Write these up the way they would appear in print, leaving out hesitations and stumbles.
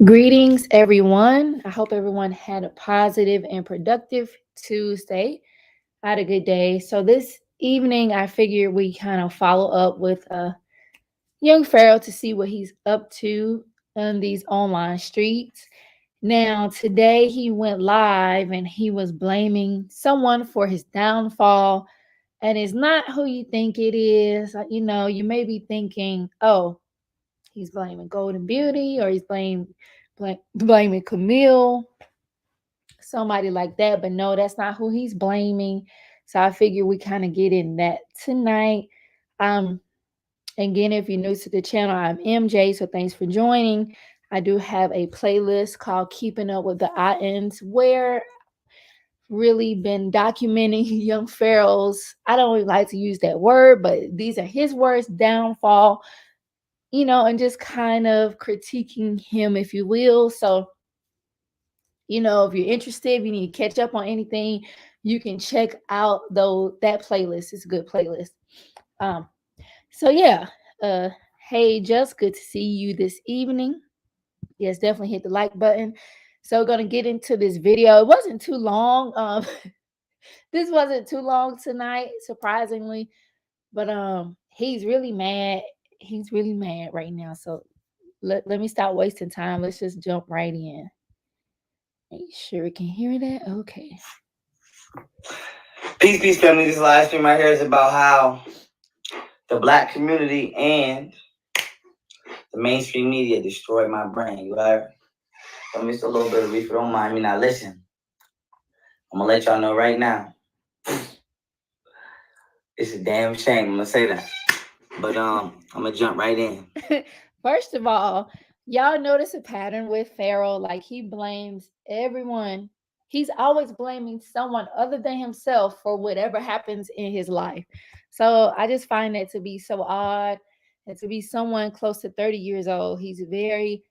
Greetings, everyone. I hope everyone had a positive and productive Tuesday. I had a good day. So, this evening, I figured we kind of follow up with young Pharaoh to see what he's up to on these online streets. Now, today he went live and he was blaming someone for his downfall, and it's not who you think it is. You may be thinking, oh, he's blaming Golden Beauty or he's blaming Camille, somebody like that. But no, that's not who he's blaming. So I figure we kind of get in that tonight. Um, Again, if you're new to the channel, I'm MJ. So thanks for joining. I do have a playlist called Keeping Up with the INs where really been documenting young Pharaoh's. I don't really like to use that word, but these are his words, downfall, and just kind of critiquing him, if you will. So, if you're interested, if you need to catch up on anything, you can check out though that playlist. It's a good playlist. Um, so yeah, uh, hey, just good to see you this evening. Yes, definitely hit the like button. So, gonna get into this video. It wasn't too long. This wasn't too long tonight, surprisingly, but he's really mad. He's really mad right now. So let me stop wasting time. Let's just jump right in. Make sure we can hear that. Okay. Peace, family. This live stream right here is about how the black community and the mainstream media destroyed my brain. You heard? I missed a little bit of reefer. Don't mind me. Now listen, I'm gonna let y'all know right now. It's a damn shame. I'm gonna say that, but I'm gonna jump right in. First of all, y'all notice a pattern with Pharaoh. Like he blames everyone. He's always blaming someone other than himself for whatever happens in his life. So I just find that to be so odd. And to be someone close to 30 years old, he's very,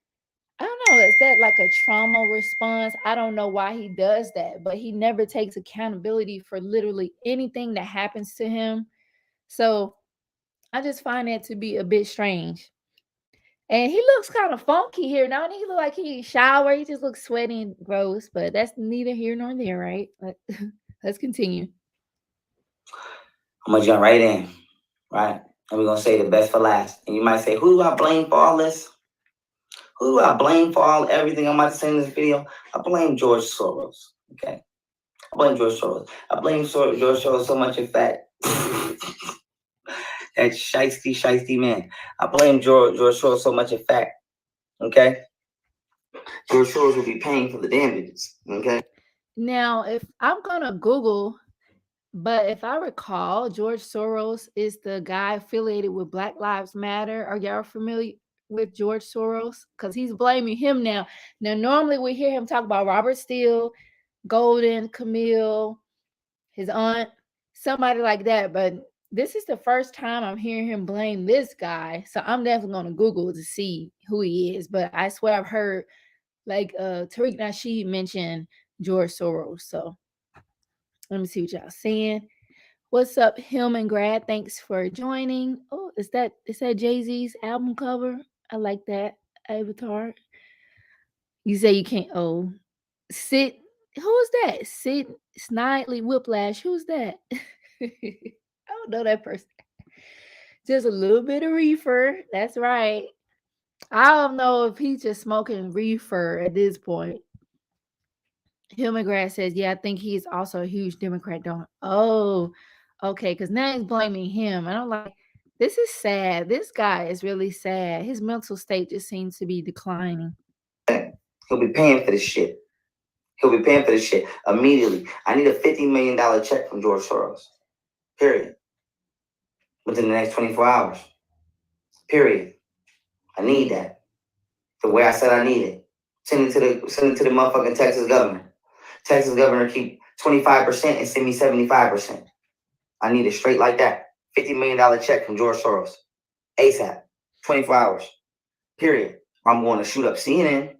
I don't know, is that like a trauma response? I don't know why he does that, but he never takes accountability for literally anything that happens to him. So I just find that to be a bit strange. And he looks kind of funky here. Now he look like he showered. He just looks sweaty and gross, but that's neither here nor there, right? Let's continue. I'm gonna jump right in, right? And we're gonna say the best for last. And you might say, who do I blame for all this? Who do I blame for everything I'm about to say in this video? I blame George Soros. Okay, I blame George Soros. I blame George Soros so much, in fact. That shiesty man. I blame George Soros so much, in fact. Okay, George Soros will be paying for the damages. Okay. Now, if I'm gonna Google, but if I recall, George Soros is the guy affiliated with Black Lives Matter. Are y'all familiar with George Soros? Because he's blaming him now. Now, normally we hear him talk about Robert Steele, Golden, Camille, his aunt, somebody like that. But this is the first time I'm hearing him blame this guy. So I'm definitely going to Google to see who he is. But I swear I've heard like Tariq Nasheed mention George Soros. So let me see what y'all saying. What's up, Hillman Grad? Thanks for joining. Oh, is that Jay-Z's album cover? I like that avatar. You say you can't. Oh, Sid. Who's that? Sid Snidely Whiplash. Who's that? I don't know that person. Just a little bit of reefer. That's right. I don't know if he's just smoking reefer at this point. Hillman Grad says, yeah, I think he's also a huge Democrat donor. Oh, okay. Because now he's blaming him. And I'm like, this is sad. This guy is really sad. His mental state just seems to be declining. He'll be paying for this shit. He'll be paying for this shit immediately. I need a $50 million check from George Soros. Period. Within the next 24 hours. Period. I need that. The way I said I need it. Send it to the motherfucking Texas governor. Texas governor keep 25% and send me 75%. I need it straight like that. $50 million check from George Soros. ASAP. 24 hours. Period. I'm going to shoot up CNN.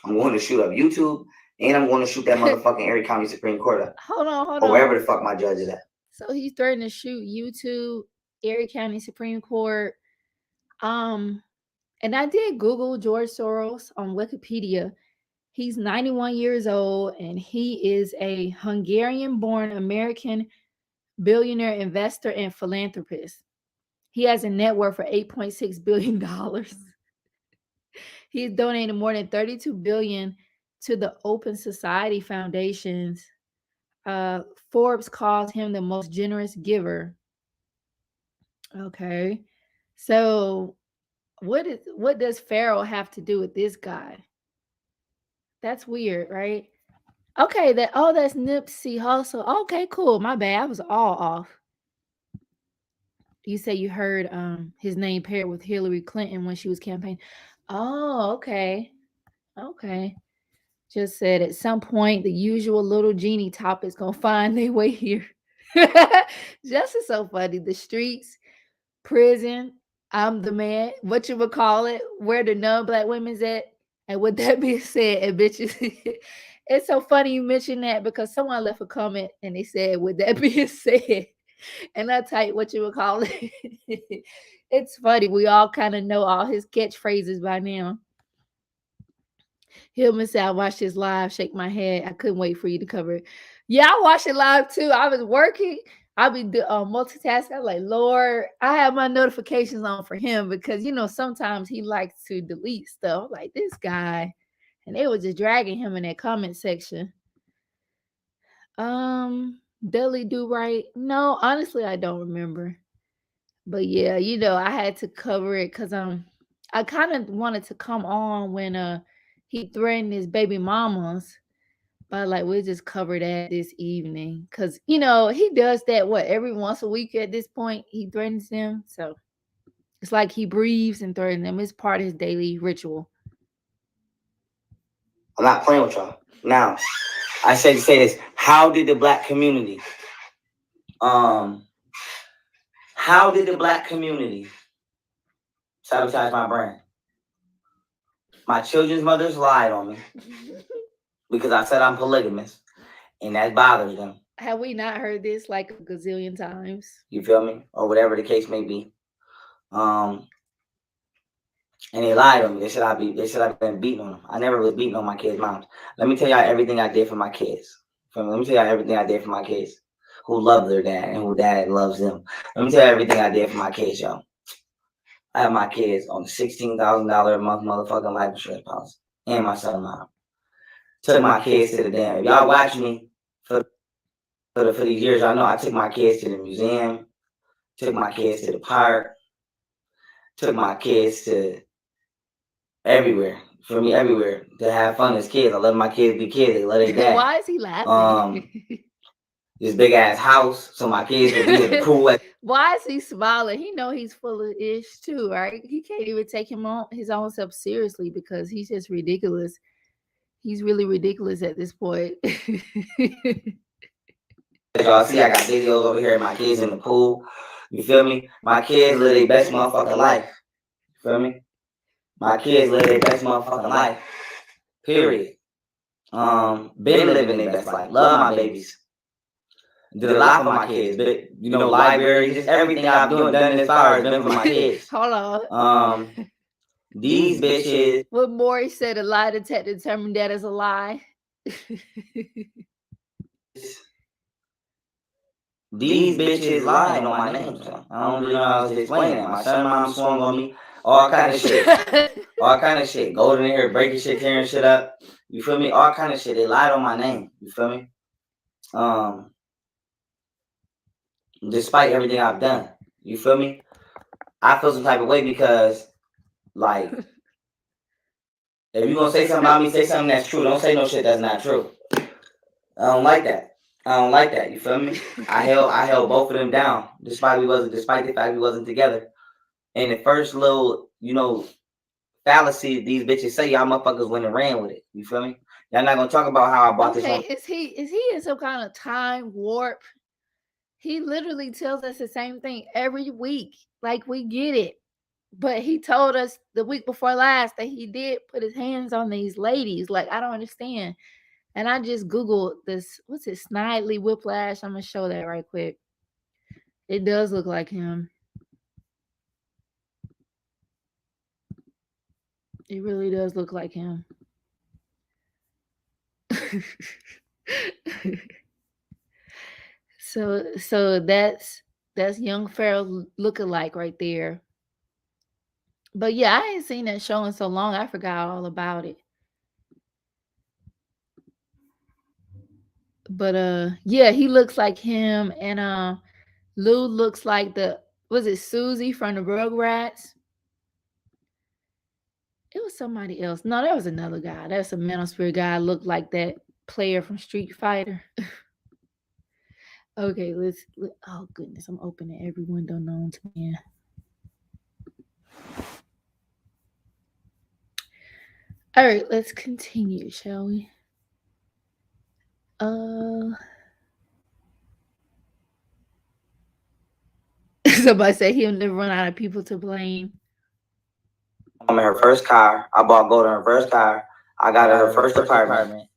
I'm going to shoot up YouTube. And I'm going to shoot that motherfucking Erie County Supreme Court up. Hold on. Or wherever the fuck my judge is at. So he's threatening to shoot YouTube, Erie County Supreme Court. And And I did Google George Soros on Wikipedia. He's 91 years old and he is a Hungarian born American billionaire investor and philanthropist. He has a net worth for $8.6 billion. He's donated more than 32 billion to the Open Society Foundations. Uh, Forbes calls him the most generous giver. Okay. So what does Pharaoh have to do with this guy? That's weird, right? Okay, that's Nipsey Hussle. Okay, cool. My bad. I was all off. You say you heard his name paired with Hillary Clinton when she was campaigning. Oh, okay. Okay. Just said at some point the usual little genie topic's gonna find their way here. Just is so funny. The streets, prison, I'm the man, what you would call it, where the non-black women's at. And with that being said, and bitches, it's so funny you mentioned that because someone left a comment and they said, with that being said, and I typed what you would call it. It's funny. We all kind of know all his catchphrases by now. Hillman said, I watched his live, shake my head. I couldn't wait for you to cover it. Yeah, I watched it live too. I was working. I'll be multitasking. I'm like, Lord, I have my notifications on for him because, sometimes he likes to delete stuff like this guy. And they were just dragging him in that comment section. Dudley Do Right? No, honestly, I don't remember. But yeah, I had to cover it because I kind of wanted to come on when he threatened his baby mamas. But like we'll just cover that this evening. Cause he does that every once a week at this point. He threatens them. So it's like he breathes and threatens them. It's part of his daily ritual. I'm not playing with y'all. Now, I said to say this. How did the black community sabotage my brand? My children's mothers lied on me because I said I'm polygamous, and that bothers them. Have we not heard this like a gazillion times? You feel me? Or whatever the case may be. And they lied on me. They said I've been beating on them. I never was beating on my kids' moms. Let me tell y'all everything I did for my kids. Let me tell y'all everything I did for my kids who love their dad and who dad loves them. Let me tell you everything I did for my kids, y'all. I have my kids on a $16,000 a month motherfucking life insurance policy and my son mom. Took my kids to the damn. If y'all watch me for these years, y'all know I took my kids to the museum, took my kids to the park, took my kids to everywhere. For me, everywhere to have fun as kids. I let my kids be kids. They let their dad. Why is he laughing? This big ass house, so my kids could be in the pool. Why is he smiling? He know he's full of ish too, right? He can't even take his own self seriously because he's just ridiculous. He's really ridiculous at this point. Y'all see, I got videos over here of my kids in the pool. You feel me? My kids live their best motherfucking life. You feel me? My kids live their best motherfucking life. Period. Been living their best life. Love my babies. Did a lot for my kids. But, library, just everything I've done this far has been for my kids. Hold on. These bitches. What Maury said, a lie detector determined that is a lie. These bitches lying on my name. So I don't really know how to explain that. My son mom swung on me. All kind of shit. All kind of shit. Going in here, breaking shit, tearing shit up. You feel me? All kind of shit. They lied on my name. You feel me? Despite everything I've done. You feel me? I feel some type of way because, like, if you're gonna say something about me, say something that's true. Don't say no shit that's not true. I don't like that. You feel me? I held both of them down, despite the fact we wasn't together. And the first little, fallacy these bitches say, y'all motherfuckers went and ran with it. You feel me? Y'all not gonna talk about how I bought this home. Is he in some kind of time warp? He literally tells us the same thing every week. Like, we get it. But he told us the week before last that he did put his hands on these ladies. Like, I don't understand. And I just Googled this. What's it? Snidely Whiplash. I'm going to show that right quick. It does look like him. It really does look like him. So that's young Pharaoh look-alike right there. But yeah, I ain't seen that show in so long. I forgot all about it. But yeah, he looks like him, and Lou looks like the was it Susie from the Rugrats? It was somebody else. No, there was another guy. That's a mental spirit guy. Looked like that player from Street Fighter. Okay, oh goodness, I'm opening every window known to man. All right, let's continue, shall we? Uh, somebody say he'll never run out of people to blame. I'm in her first car. I bought gold in her first car. I got her her first apartment.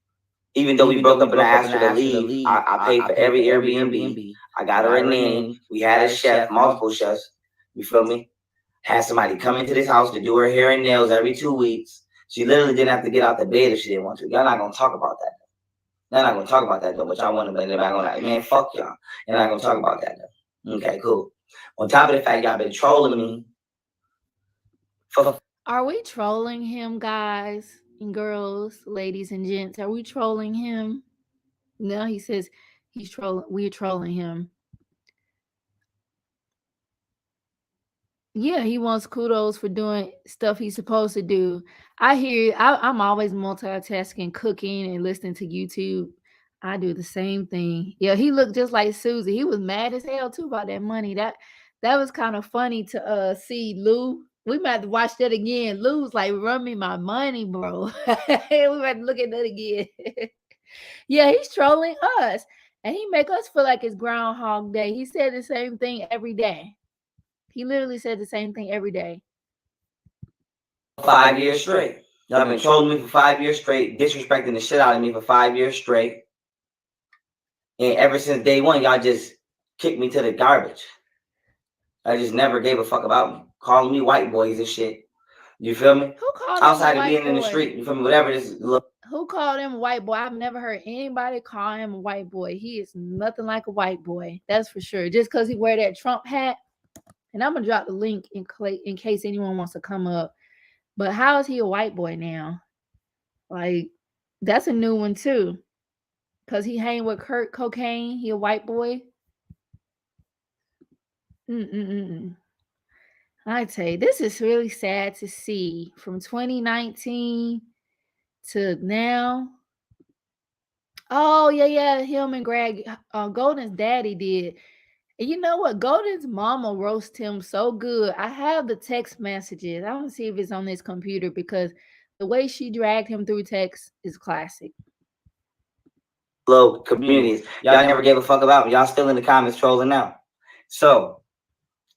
Even though we broke up and I asked her to leave, I paid for every Airbnb. I got her a nanny. We had a chef, multiple chefs. You feel me? Had somebody come into this house to do her hair and nails every 2 weeks. She literally didn't have to get out the bed if she didn't want to. Y'all not gonna talk about that. Y'all not gonna talk about that though, but y'all want to blame it back on that. Man, fuck y'all. You're not gonna talk about that though. Okay, cool. On top of the fact y'all been trolling me. Are we trolling him, guys and girls, ladies and gents? Are we trolling him? No, he says he's trolling. We're trolling him. Yeah, he wants kudos for doing stuff he's supposed to do. I'm always multitasking, cooking and listening to YouTube. I do the same thing. Yeah, he looked just like Susie. He was mad as hell too about that money. That was kind of funny to see Lou. We might have to watch that again. Lou's like, run me my money, bro. We might to look at that again. Yeah, he's trolling us. And he make us feel like it's Groundhog Day. He said the same thing every day. He literally said the same thing every day. 5 years straight. Y'all been trolling me for 5 years straight, disrespecting the shit out of me for 5 years straight. And ever since day one, y'all just kicked me to the garbage. I just never gave a fuck about me. Calling me white boys and shit. You feel me? Who called outside of being in the street? You feel me? Whatever this look. Who called him a white boy? I've never heard anybody call him a white boy. He is nothing like a white boy. That's for sure. Just because he wear that Trump hat. And I'm gonna drop the link in case anyone wants to come up. But how is he a white boy now? Like, that's a new one too. Cause he hang with Kurt Cocaine. He a white boy. I tell you, this is really sad to see from 2019 to now. Oh yeah, him and Greg, Golden's daddy did. And you know what? Golden's mama roast him so good. I have the text messages. I want to see if it's on this computer because the way she dragged him through text is classic. Low communities. Y'all never gave a fuck about me. Y'all still in the comments trolling now. So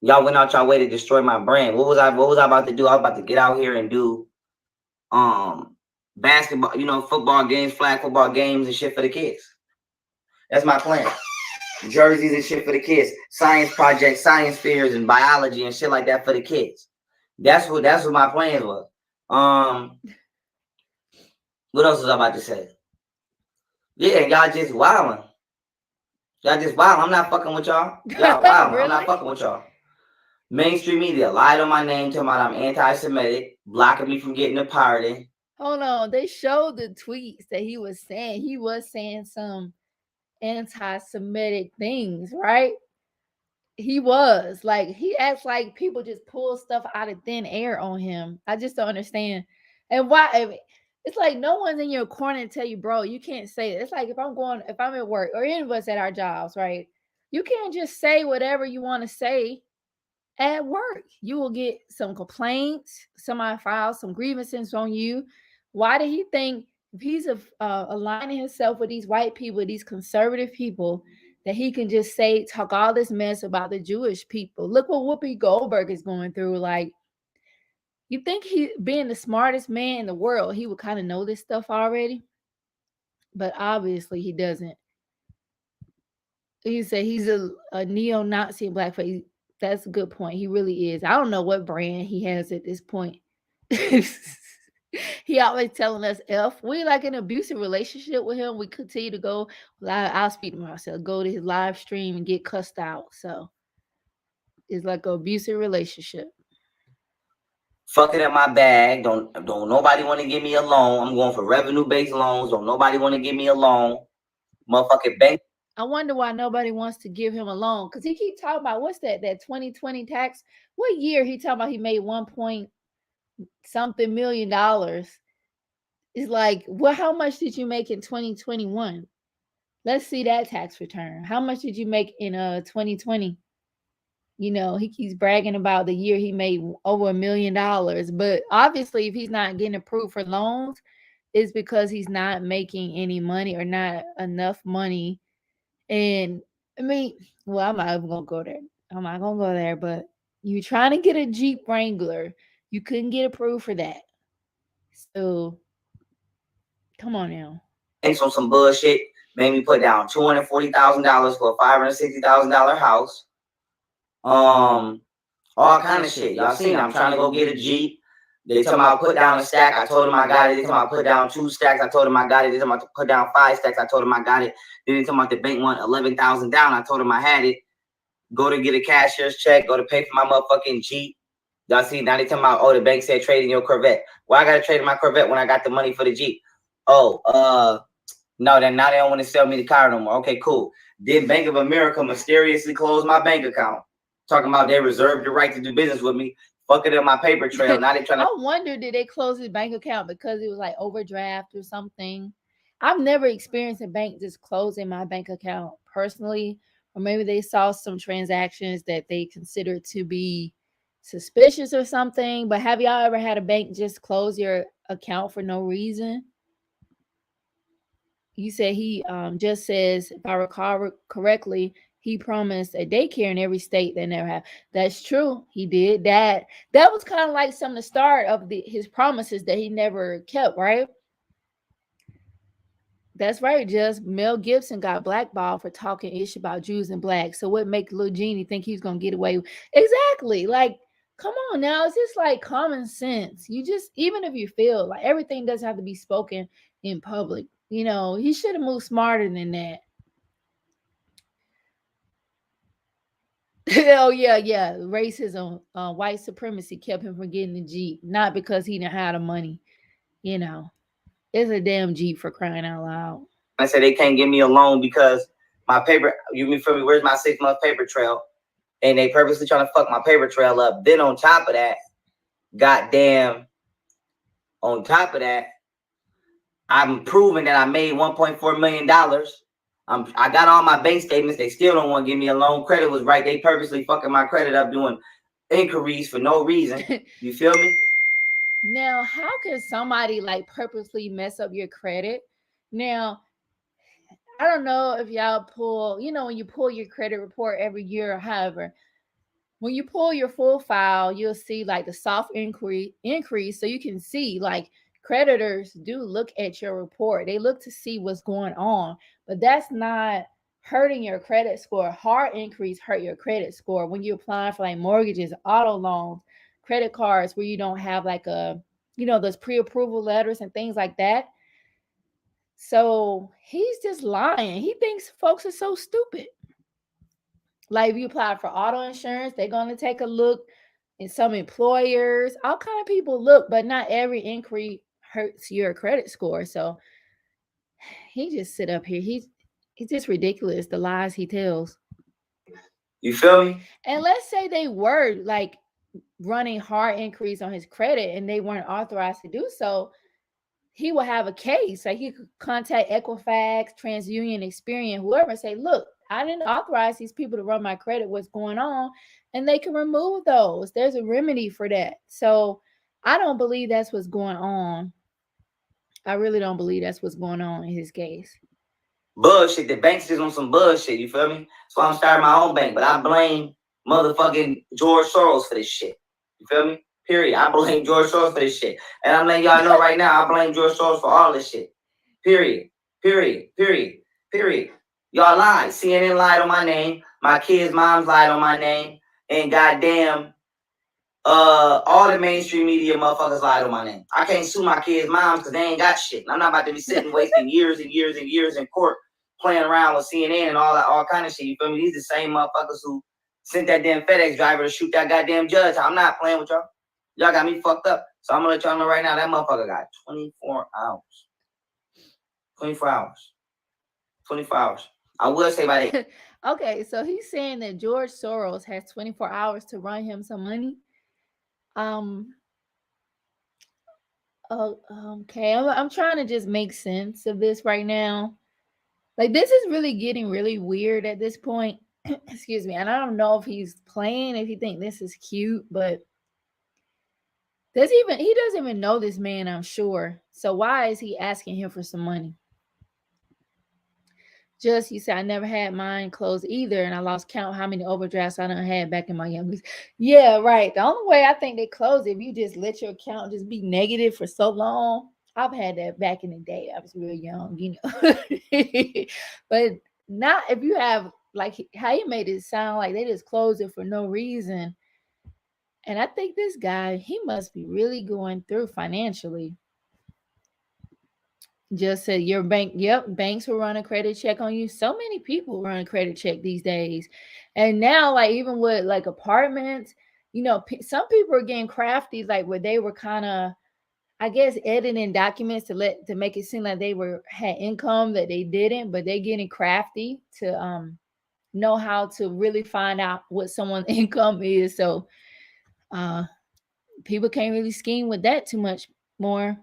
y'all went out y'all way to destroy my brand. What was I about to do? I was about to get out here and do basketball, football games, flag football games and shit for the kids. That's my plan. Jerseys and shit for the kids. Science projects, science fairs and biology and shit like that for the kids. That's what my plans was. What else was I about to say? Yeah, y'all just wilding. I'm not fucking with y'all. Y'all wilding. Really? I'm not fucking with y'all. Mainstream media lied on my name, talking about I'm anti-Semitic, blocking me from getting a pardon. Hold on, they showed the tweets that he was saying. He was saying some anti-Semitic things, right? He was like, he acts like people just pull stuff out of thin air on him. I just don't understand. And why? It's like no one's in your corner to tell you, bro, you can't say it. It's like if I'm at work or any of us at our jobs, right? You can't just say whatever you want to say at work. You will get some complaints. Somebody files some grievances on you. Why did he think if he's aligning himself with these white people, these conservative people, that he can just talk all this mess about the Jewish people? Look what Whoopi Goldberg is going through. Like, you think he, being the smartest man in the world, he would kind of know this stuff already? But obviously he doesn't. He said he's a neo-Nazi blackface. That's a good point. He really is. I don't know what brand he has at this point. He always telling us F. We like an abusive relationship with him. We continue to go live. I'll speak to myself. Go to his live stream and get cussed out. So it's like an abusive relationship. Fucking at my bag. Don't nobody want to give me a loan. I'm going for revenue-based loans. Don't nobody want to give me a loan. Motherfucking bank. I wonder why nobody wants to give him a loan. Because he keep talking about what's that 2020 tax? What year he talking about he made 1 point something $million? It's like, well, how much did you make in 2021? Let's see that tax return. How much did you make in 2020? You know, he keeps bragging about the year he made over $1 million. But obviously, if he's not getting approved for loans, it's because he's not making any money or not enough money. And I mean, well, I'm not even gonna go there. I'm not gonna go there, but you trying to get a Jeep Wrangler, you couldn't get approved for that. So come on now. Thanks on some bullshit. Made me put down $240,000 for a $560,000 house. All kind of shit. Y'all seen? I'm trying to go get a Jeep. They told me I'll put down a stack. I told them I got it. They told me I'll put down 2 stacks. I told them I got it. They told me I'll put down 5 stacks. I told them I got it. Then they told me the bank want 11,000 down. I told them I had it. Go to get a cashier's check. Go to pay for my motherfucking Jeep. Y'all see? Now they tell me, oh, the bank said trade in your Corvette. Why I gotta trade in my Corvette when I got the money for the Jeep? Oh, no, then now they don't want to sell me the car no more. Okay, cool. Then Bank of America mysteriously closed my bank account. Talking about they reserved the right to do business with me. Fucking up my paper trail. Now they trying to. I wonder, did they close his bank account because it was like overdraft or something? I've never experienced a bank just closing my bank account personally, or maybe they saw some transactions that they considered to be suspicious or something. But have y'all ever had a bank just close your account for no reason? You said he just says, if I recall correctly, he promised a daycare in every state they never have. That's true. He did that. That was kind of like some of the start of his promises that he never kept, right? That's right. Just Mel Gibson got blackballed for talking ish about Jews and blacks. So what make Lil Genie think he's gonna get away with? Exactly. Like, come on now. It's just like common sense. You just, even if you feel like everything doesn't have to be spoken in public, you know, he should have moved smarter than that. Oh yeah. Racism, white supremacy kept him from getting the Jeep, not because he didn't have the money. You know, it's a damn Jeep for crying out loud. I said they can't give me a loan because my paper. You feel me? Where's my 6-month paper trail? And they purposely trying to fuck my paper trail up. Then on top of that, goddamn. On top of that, I'm proving that I made $1.4 million. I got all my bank statements. They still don't want to give me a loan. Credit was right. They purposely fucking my credit up doing inquiries for no reason. You feel me? Now, how can somebody like purposely mess up your credit? Now, I don't know if y'all pull, you know, when you pull your credit report every year or however, when you pull your full file, you'll see like the soft increase so you can see like creditors do look at your report. They look to see what's going on, but that's not hurting your credit score. Hard increase hurt your credit score when you're applying for like mortgages, auto loans, credit cards where you don't have like a, you know, those pre-approval letters and things like that. So he's just lying. He thinks folks are so stupid. Like if you apply for auto insurance, they're going to take a look. And some employers, all kind of people look, but not every inquiry hurts your credit score. So he just sit up here. He's just ridiculous, the lies he tells. You feel me? And let's say they were like running hard inquiries on his credit and they weren't authorized to do so. He will have a case. Like he could contact Equifax, TransUnion, Experian, whoever, and say, look, I didn't authorize these people to run my credit. What's going on? And they can remove those. There's a remedy for that. So I don't believe that's what's going on. I really don't believe that's what's going on in his case. Bullshit. The bank's just on some bullshit. You feel me? So I'm starting my own bank, but I blame motherfucking George Soros for this shit. You feel me? Period. I blame George Soros for this shit. And I'm letting y'all know right now, I blame George Soros for all this shit. Period. Period. Period. Period. Y'all lied. CNN lied on my name. My kids' moms lied on my name. And goddamn, all the mainstream media motherfuckers lied on my name. I can't sue my kids' moms because they ain't got shit. I'm not about to be sitting wasting years and years and years in court playing around with CNN and all kind of shit. You feel me? These the same motherfuckers who sent that damn FedEx driver to shoot that goddamn judge. I'm not playing with y'all. Y'all got me fucked up. So I'm gonna let y'all know right now that motherfucker got 24 hours. 24 hours. 24 hours. I will say by the Okay, so he's saying that George Soros has 24 hours to run him some money. Um. Oh, okay. I'm trying to just make sense of this right now. Like this is really getting really weird at this point. Excuse me. And I don't know if he's playing, if he think this is cute, but he doesn't even know this man, I'm sure. So why is he asking him for some money? Just you said I never had mine closed either, and I lost count how many overdrafts I done had back in my youngest. Yeah, right. The only way I think they close if you just let your account just be negative for so long. I've had that back in the day. I was real young, you know. But not if you have like how you made it sound like they just close it for no reason. And I think this guy, he must be really going through financially. Just said your bank, yep, banks will run a credit check on you. So many people run a credit check these days. And now, like, even with like apartments, you know, some people are getting crafty, like where they were kind of, I guess, editing documents to make it seem like they were had income that they didn't, but they're getting crafty to know how to really find out what someone's income is. So uh people can't really scheme with that too much more.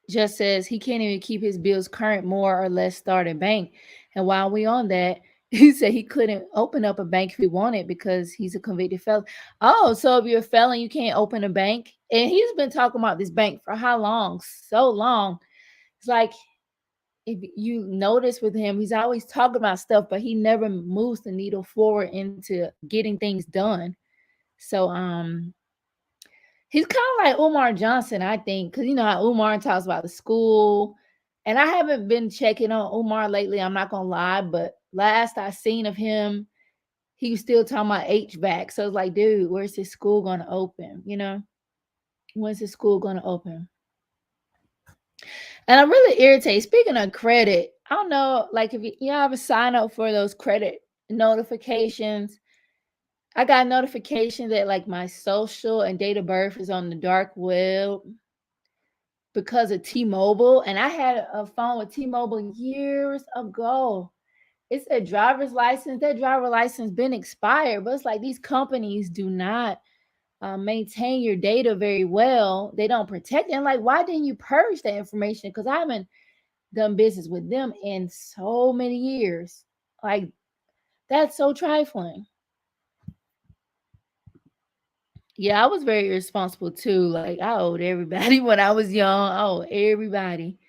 Just says he can't even keep his bills current, more or less start a bank. And while we on that, he said he couldn't open up a bank if he wanted because he's a convicted felon. Oh, so if you're a felon, you can't open a bank. And he's been talking about this bank for how long? So long. It's like if you notice with him, he's always talking about stuff, but he never moves the needle forward into getting things done. So he's kind of like Umar Johnson, I think, because you know how Umar talks about the school. And I haven't been checking on Umar lately, I'm not gonna lie, but last I seen of him, he was still talking about HVAC. So it's like, dude, where's his school gonna open? You know, when's his school gonna open? And I'm really irritated. Speaking of credit, I don't know, like if you ever sign up for those credit notifications. I got a notification that like my social and date of birth is on the dark web because of T-Mobile, and I had a phone with T-Mobile years ago. It said driver's license. That driver license been expired, but it's like these companies do not maintain your data very well. They don't protect it. And like, why didn't you purge that information? Because I haven't done business with them in so many years. Like, that's so trifling. Yeah, I was very irresponsible too. Like, I owed everybody when I was young. I owed everybody.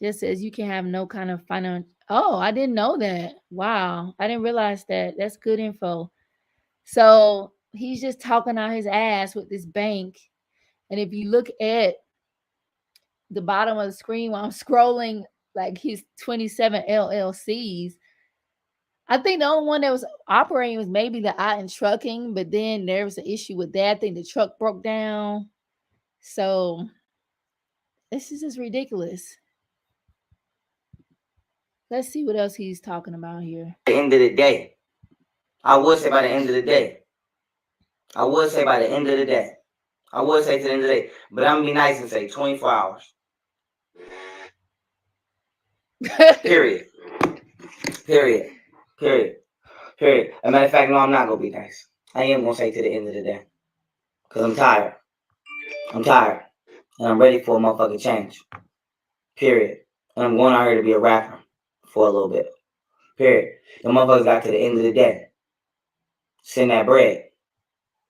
Just says you can have no kind of finance. Oh, I didn't know that. Wow. I didn't realize that. That's good info. So he's just talking out his ass with this bank. And if you look at the bottom of the screen while I'm scrolling, like his 27 LLCs, I think the only one that was operating was maybe the I in trucking, but then there was an issue with that. I think the truck broke down. So this is just ridiculous. Let's see what else he's talking about here. At the end of the day, I would say by the end of the day. I would say by the end of the day. I would say to the end of the day. But I'm gonna be nice and say 24 hours. Period. Period. Period. Period. As a matter of fact, no, I'm not gonna be nice. I am gonna say to the end of the day. Cause I'm tired. I'm tired. And I'm ready for a motherfucking change. Period. And I'm going out here to be a rapper for a little bit. Period. The motherfuckers got to the end of the day. Send that bread.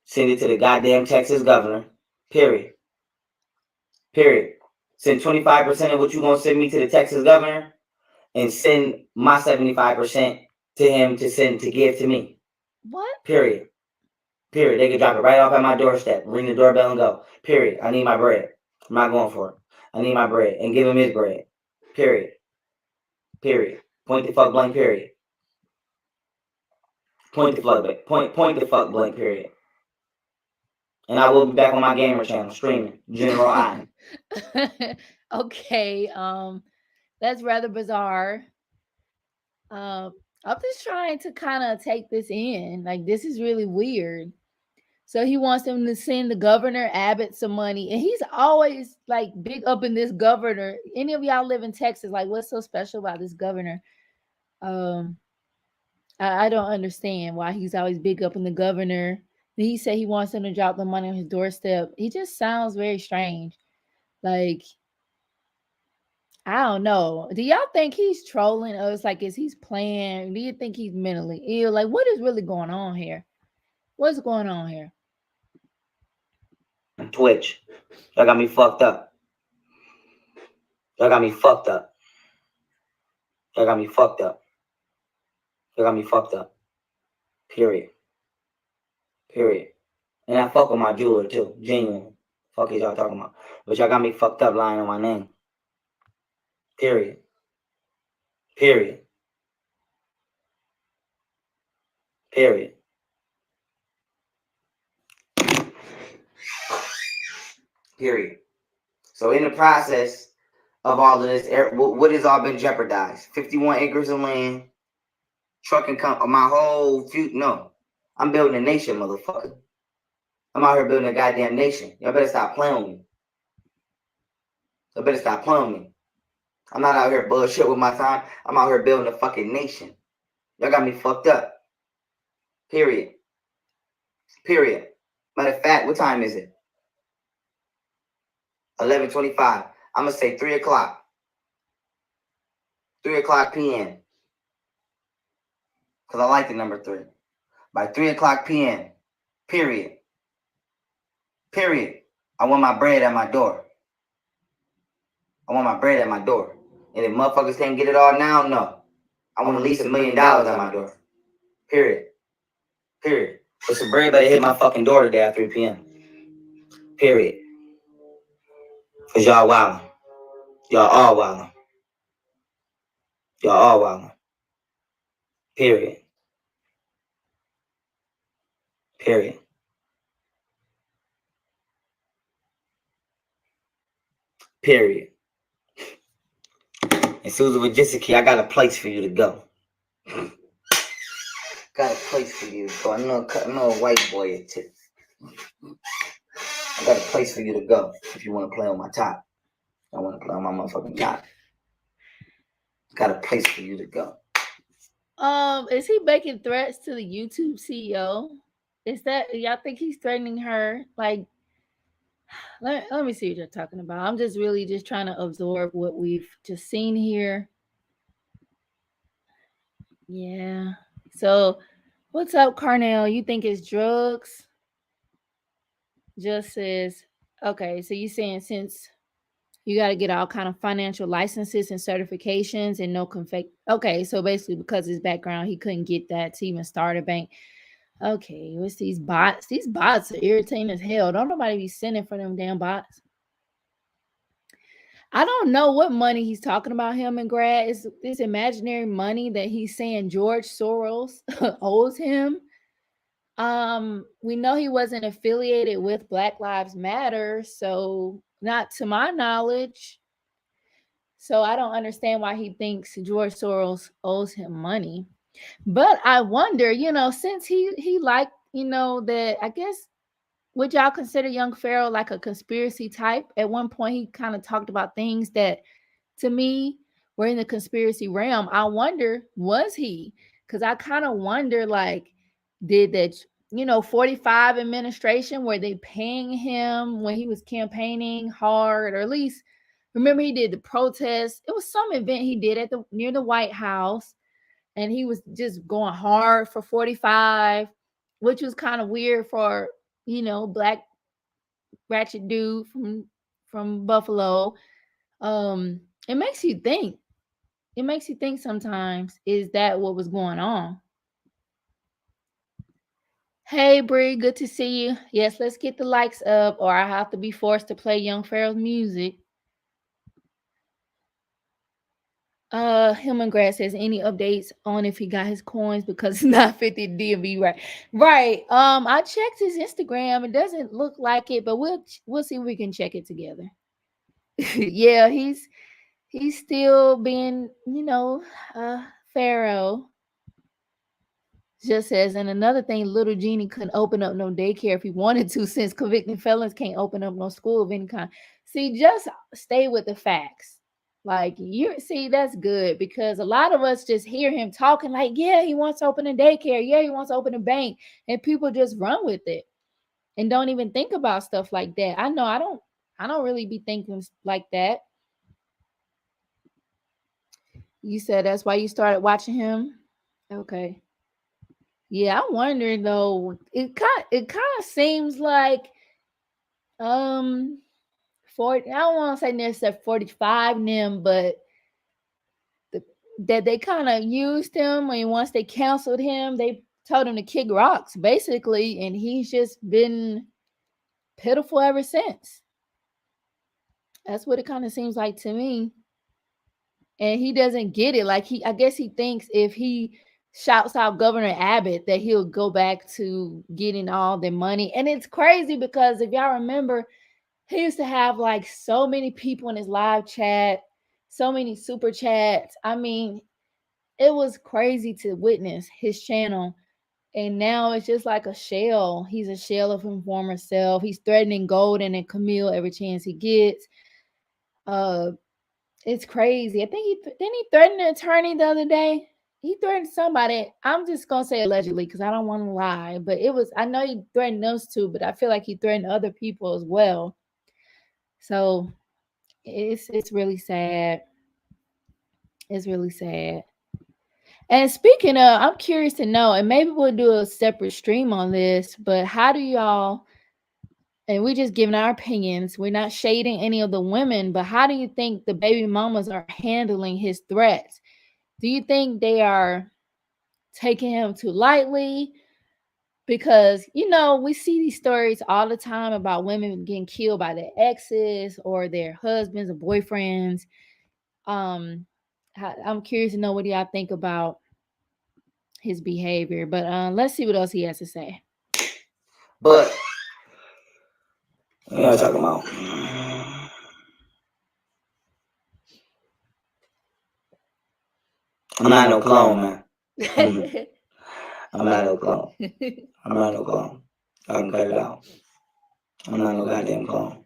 Send it to the goddamn Texas governor. Period. Period. Send 25% of what you gonna send me to the Texas governor, and send my 75% to him to give to me. What? Period. Period. They can drop it right off at my doorstep, ring the doorbell and go. Period. I need my bread. I'm not going for it. I need my bread. And give him his bread. Period. Period. Point the fuck blank period. Point the fuck blank period. And I will be back on my gamer channel streaming General I. Okay, that's rather bizarre. I'm just trying to kind of take this in. Like, this is really weird. So he wants him to send the governor Abbott some money, and he's always like big up in this governor. Any of y'all live in Texas? Like, what's so special about this governor? Um, I don't understand why he's always big up in the governor. He said he wants him to drop the money on his doorstep. He just sounds very strange. Like, I don't know. Do y'all think he's trolling us? Like, is he's playing? Do you think he's mentally ill? Like, what is really going on here? What's going on here? Twitch. Y'all got me fucked up. Y'all got me fucked up. Y'all got me fucked up. Y'all got me fucked up. Period. Period. And I fuck with my jeweler too. Genuine. Fuck is y'all talking about. But y'all got me fucked up lying on my name. Period. Period. Period. Period. So in the process of all of this, what has all been jeopardized? 51 acres of land, trucking my whole future. No, I'm building a nation, motherfucker. I'm out here building a goddamn nation. Y'all better stop playing with me. Y'all better stop playing with me. I'm not out here bullshit with my time. I'm out here building a fucking nation. Y'all got me fucked up. Period. Period. Matter of fact, what time is it? 11:25. I'm gonna say 3 o'clock. 3 o'clock p.m. Because I like the number 3. By 3 o'clock p.m. Period. Period. I want my bread at my door. I want my bread at my door. And if motherfuckers can't get it all now, no. I want at least $1 million at my door. Period. Period. But some bread better hit my fucking door today at 3 p.m. Period. Because y'all wildin'. Y'all all wildin'. Y'all all wildin'. Period. Period. Period. And Susan with Jessica, I got a place for you to go. Got a place for you to go. I know a white boy at tip. I got a place for you to go if you want to play on my top. I want to play on my motherfucking top. Got a place for you to go. Is he making threats to the YouTube CEO? Is that y'all think he's threatening her? Like, let me see what you're talking about. I'm just really just trying to absorb what we've just seen here. Yeah. So, what's up, Carnell? You think it's drugs? Just says, okay. So you saying since you got to get all kind of financial licenses and certifications and no conflict. Okay, so basically because his background, he couldn't get that to even start a bank. Okay, what's these bots? These bots are irritating as hell. Don't nobody be sending for them damn bots. I don't know what money he's talking about, him and Grad. Is this imaginary money that he's saying George Soros owes him? We know he wasn't affiliated with Black Lives Matter, so not to my knowledge. So I don't understand why he thinks George Soros owes him money. But I wonder, since he liked, that I guess would y'all consider young Pharaoh like a conspiracy type? At one point he kind of talked about things that to me were in the conspiracy realm. I wonder, was he? Because I kind of wonder, like, did that 45 administration, were they paying him when he was campaigning hard, or at least remember he did the protest. It was some event he did at the near the White House, and he was just going hard for 45, which was kind of weird for black ratchet dude from Buffalo. It makes you think. It makes you think sometimes, is that what was going on? Hey Bree, good to see you. Yes, let's get the likes up, or I have to be forced to play Young Pharaoh's music. Human Grass says any updates on if he got his coins because it's not 50 DMV, right? Right. I checked his Instagram. It doesn't look like it, but we'll see if we can check it together. Yeah, he's still being, Pharaoh. Just says, and another thing, little Genie couldn't open up no daycare if he wanted to, since convicted felons can't open up no school of any kind. See, just stay with the facts. Like you see, that's good because a lot of us just hear him talking like, yeah, he wants to open a daycare, yeah, he wants to open a bank, and people just run with it and don't even think about stuff like that. I know I don't really be thinking like that. You said that's why you started watching him. Okay. Yeah, I'm wondering though. It kind of seems like um 40. I don't want to say necessarily 45 them, but the, that they kind of used him. And once they canceled him, they told him to kick rocks basically, and he's just been pitiful ever since. That's what it kind of seems like to me. And he doesn't get it. Like I guess he thinks if he shouts out Governor Abbott that he'll go back to getting all the money. And it's crazy because if y'all remember, he used to have like so many people in his live chat, so many super chats. I mean, it was crazy to witness his channel. And now it's just like a shell. He's a shell of his former self. He's threatening Golden and Camille every chance he gets. Uh, it's crazy. I think didn't he threaten an attorney the other day. He threatened somebody. I'm just gonna say allegedly because I don't want to lie, but it was. I know he threatened those two, but I feel like he threatened other people as well. So it's really sad. It's really sad. And speaking of, I'm curious to know, and maybe we'll do a separate stream on this. But how do y'all? And we just giving our opinions. We're not shading any of the women, but how do you think the baby mamas are handling his threats? Do you think they are taking him too lightly? Because we see these stories all the time about women getting killed by their exes or their husbands or boyfriends. Um, I'm curious to know what y'all think about his behavior. But let's see what else he has to say. But what y'all talking about? I'm not no clone, man. I'm not no clone. I'm not no clone. I can cut it out. I'm not no goddamn clone.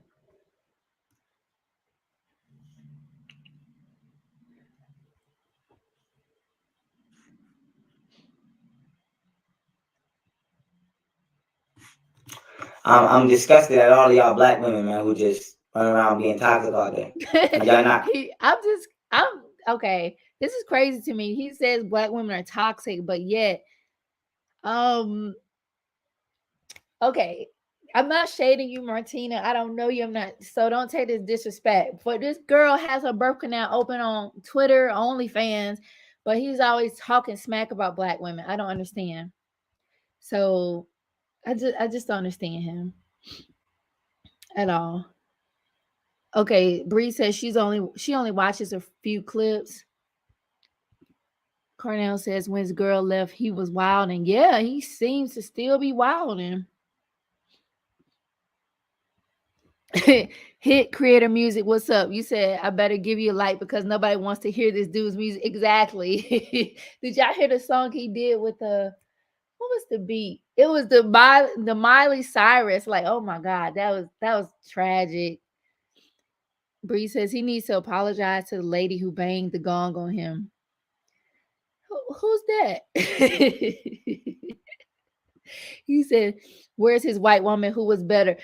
I'm disgusted at all of y'all black women, man, who just run around being toxic all day. Y'all not. I'm okay. This is crazy to me. He says black women are toxic, but yet, okay. I'm not shading you, Martina. I don't know you. I'm not. So don't take this disrespect. But this girl has her birth canal open on Twitter, OnlyFans, but he's always talking smack about black women. I don't understand. So I just don't understand him at all. Okay, Bree says she only watches a few clips. Cornell says when his girl left, he was wilding. Yeah, he seems to still be wilding. Hit creator music. What's up? You said I better give you a like because nobody wants to hear this dude's music. Exactly. Did y'all hear the song he did with the what was the beat? It was the Miley Cyrus. Like, oh my god, that was tragic. Bree says he needs to apologize to the lady who banged the gong on him. Who's that? He said, "Where's his white woman who was better?"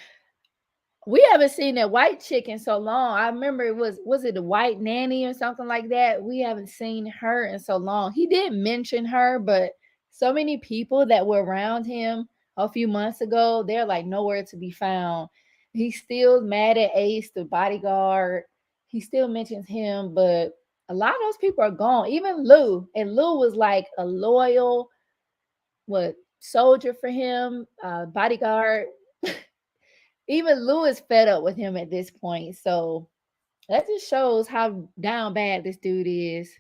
We haven't seen that white chick in so long. I remember was it a white nanny or something like that? We haven't seen her in so long. He didn't mention her, but so many people that were around him a few months ago, they're like nowhere to be found. He's still mad at Ace, the bodyguard. He still mentions him, but a lot of those people are gone. Even Lou, and Lou was like a loyal soldier for him, bodyguard. Even Lou is fed up with him at this point. So that just shows how down bad this dude is.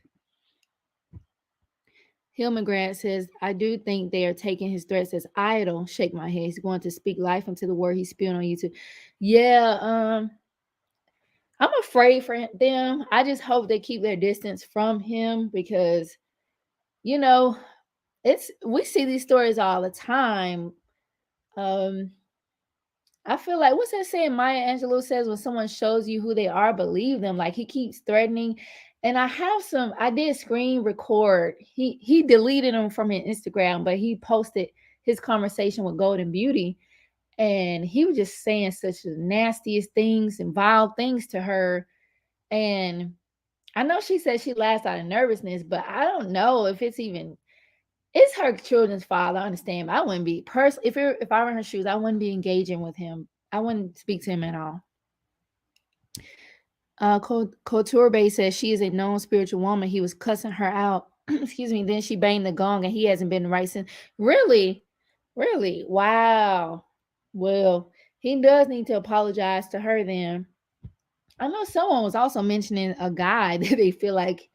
Hillman Grant says, I do think they are taking his threats as idle. Shake my head. He's going to speak life into the word he spewed on YouTube. Yeah, I'm afraid for them. I just hope they keep their distance from him because, you know, we see these stories all the time. Um, I feel like what's that saying Maya Angelou says when someone shows you who they are, believe them. Like he keeps threatening. And I did screen record. He deleted them from his Instagram, but he posted his conversation with Golden Beauty. And he was just saying such the nastiest things and vile things to her. And I know she said she laughs out of nervousness, but I don't know if it's her children's father. I understand, but I wouldn't be if I were in her shoes, I wouldn't be engaging with him. I wouldn't speak to him at all. Couture Bay says she is a known spiritual woman. He was cussing her out. Excuse me. Then she banged the gong, and he hasn't been right since. Really, really, wow. Well, he does need to apologize to her. Then I know someone was also mentioning a guy that they feel like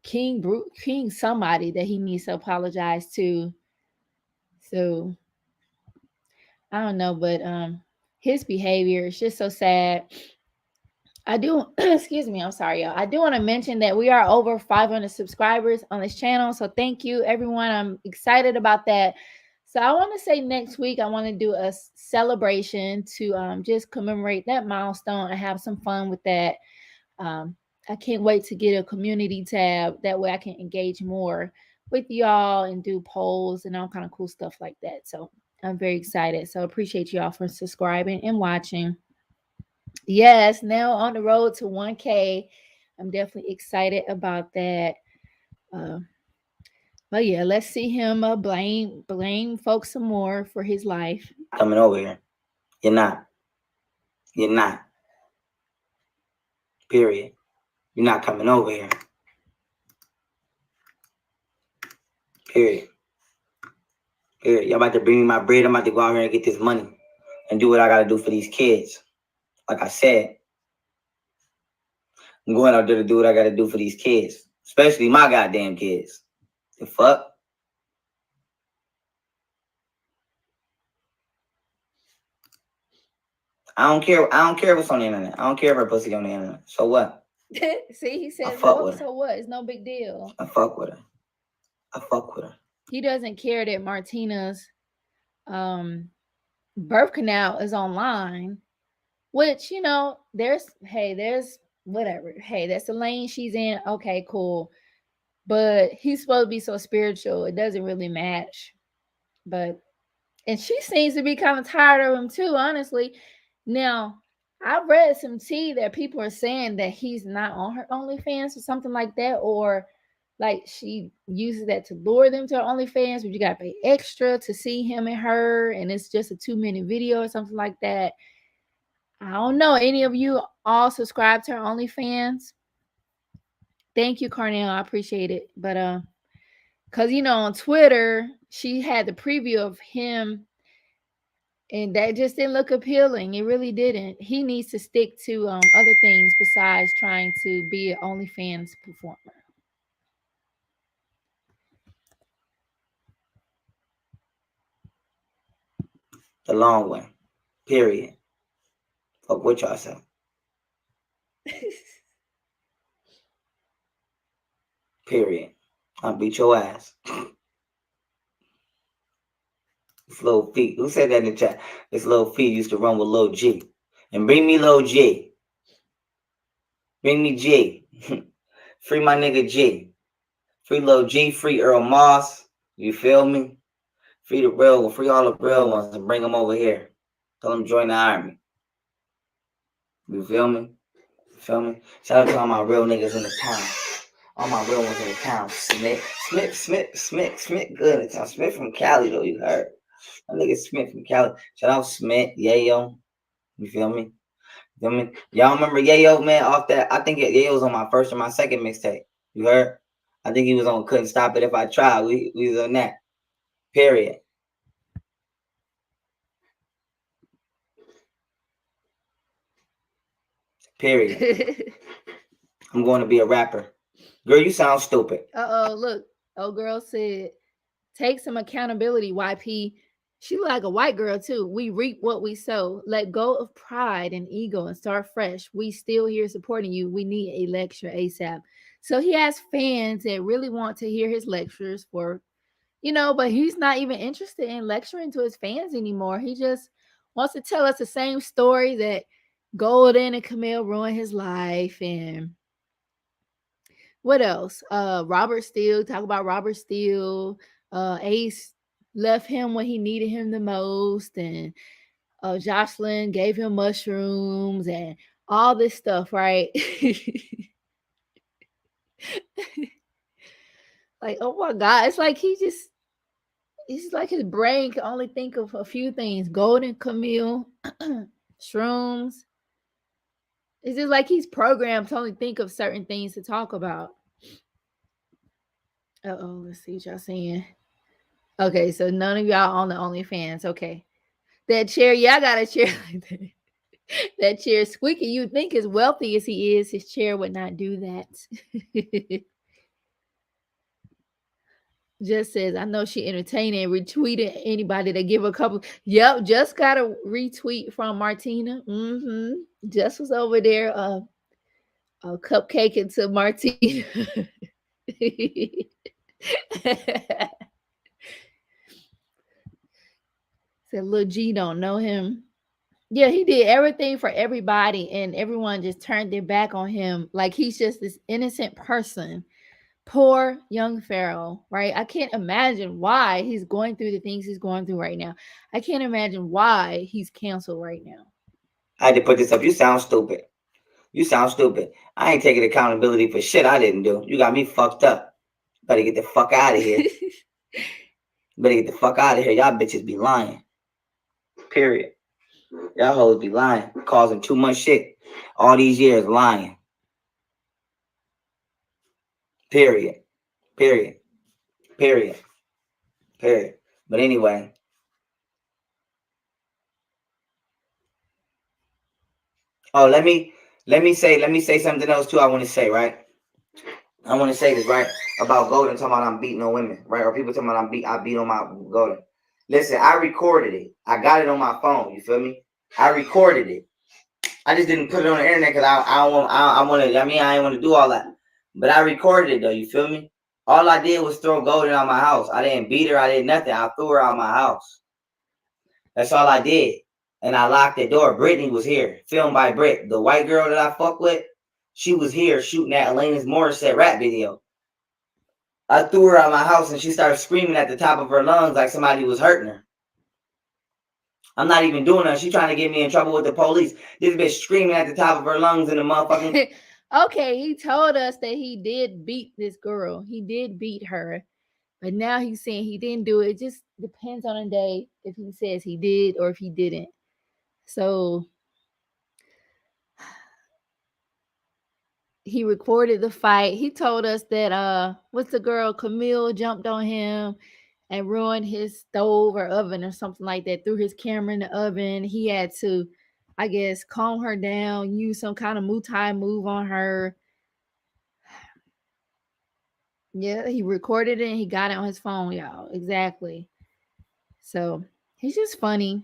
King somebody that he needs to apologize to. So I don't know, but his behavior is just so sad. I do excuse me, I'm sorry, y'all. I do want to mention that we are over 500 subscribers on this channel. So thank you everyone. I'm excited about that. So I want to say next week I want to do a celebration to just commemorate that milestone and have some fun with that. Um, I can't wait to get a community tab. That way I can engage more with y'all and do polls and all kind of cool stuff like that. So I'm very excited. So appreciate y'all for subscribing and watching. Yes, now on the road to 1K. I'm definitely excited about that. Uh, but yeah, let's see him blame folks some more for his life. Coming over here. You're not. You're not. Period. You're not coming over here. Period. Period. Y'all about to bring me my bread. I'm about to go out here and get this money and do what I gotta do for these kids. Like I said, I'm going out there to do what I gotta do for these kids, especially my goddamn kids. The fuck? I don't care. I don't care what's on the internet. I don't care if her pussy on the internet. So what? See, he said, so what? It's no big deal. I fuck with her. I fuck with her. He doesn't care that Martina's birth canal is online, which, there's whatever. Hey, that's the lane she's in. Okay, cool. But he's supposed to be so spiritual. It doesn't really match. And she seems to be kind of tired of him too, honestly. Now, I read some tea that people are saying that he's not on her OnlyFans or something like that, or like she uses that to lure them to her OnlyFans, but you gotta pay extra to see him and her, and it's just a 2-minute video or something like that. I don't know. Any of you all subscribe to her OnlyFans? Thank you, Carnell. I appreciate it. But because on Twitter, she had the preview of him, and that just didn't look appealing. It really didn't. He needs to stick to other things besides trying to be an OnlyFans performer. The long way. Period. Fuck what y'all say. Period. I'll beat your ass. This little feet. Who said that in the chat? This little feet used to run with Lil G. And bring me Lil G. Bring me G. Free my nigga G. Free Lil G. Free Earl Moss. You feel me? Free the real one. Free all the real ones and bring them over here. Tell them join the army. You feel me? You feel me? Shout out to all my real niggas in the town. All my real ones in the town. Smith, good in the town. Smith from Cali though, you heard. That nigga Smith from Cali. Shout out Smith, Yayo. You feel me? You feel me? Y'all remember Yayo, man, off that? I think Yayo was on my first or my second mixtape. You heard? I think he was on Couldn't Stop It If I Tried. We was on that. Period. Period. I'm going to be a rapper. Girl, you sound stupid. Uh-oh, look. Oh, girl said, take some accountability, YP. She look like a white girl too. We reap what we sow. Let go of pride and ego and start fresh. We still here supporting you. We need a lecture ASAP. So he has fans that really want to hear his lectures for, but he's not even interested in lecturing to his fans anymore. He just wants to tell us the same story that Golden and Kemel ruined his life. And what else? Robert Steele, talk about Robert Steele. Ace left him when he needed him the most, and Jocelyn gave him mushrooms and all this stuff, right? Like, oh my God, it's like his brain can only think of a few things: Golden, Camille, shrooms. It's just like he's programmed to only think of certain things to talk about. Let's see what y'all saying. Okay, so none of y'all on the OnlyFans. Okay. That chair, yeah, I got a chair like that. That chair squeaky. You think as wealthy as he is, his chair would not do that. Just says, I know she entertaining and retweeted anybody that give a couple. Yep, just got a retweet from Martina. Just was over there, a cupcake into Martina. Said, Lil G don't know him. Yeah, he did everything for everybody, and everyone just turned their back on him. Like he's just this innocent person. Poor young Pharaoh, right? I can't imagine why he's going through the things he's going through right now. I can't imagine why he's canceled right now. I had to put this up. You sound stupid. You sound stupid. I ain't taking accountability for shit I didn't do. You got me fucked up. Better get the fuck out of here. Better get the fuck out of here. Y'all bitches be lying. Period. Y'all hoes be lying. Causing too much shit. All these years lying. Period. Period. Period. Period. But anyway. Oh, let me say something else too. I want to say, right? I want to say this, right? About Golden talking about I'm beating on women, right? Or people talking about I beat on my Golden. Listen, I recorded it. I got it on my phone. You feel me? I recorded it. I just didn't put it on the internet because I want to. I mean, I didn't want to do all that. But I recorded it though. You feel me? All I did was throw Golden out my house. I didn't beat her. I did nothing. I threw her out my house. That's all I did. And I locked the door. Brittany was here. Filmed by Britt. The white girl that I fuck with, she was here shooting that Alanis Morissette rap video. I threw her out my house and she started screaming at the top of her lungs like somebody was hurting her. I'm not even doing that. She trying to get me in trouble with the police. This bitch screaming at the top of her lungs in the motherfucking... Okay, he told us that he did beat this girl. He did beat her. But now he's saying he didn't do it. It just depends on the day if he says he did or if he didn't. So he recorded the fight. He told us that what's the girl, Camille, jumped on him and ruined his stove or oven or something like that, threw his camera in the oven. He had to, I guess, calm her down, use some kind of Muay Thai move on her. Yeah, he recorded it and he got it on his phone, y'all. Exactly. So he's just funny.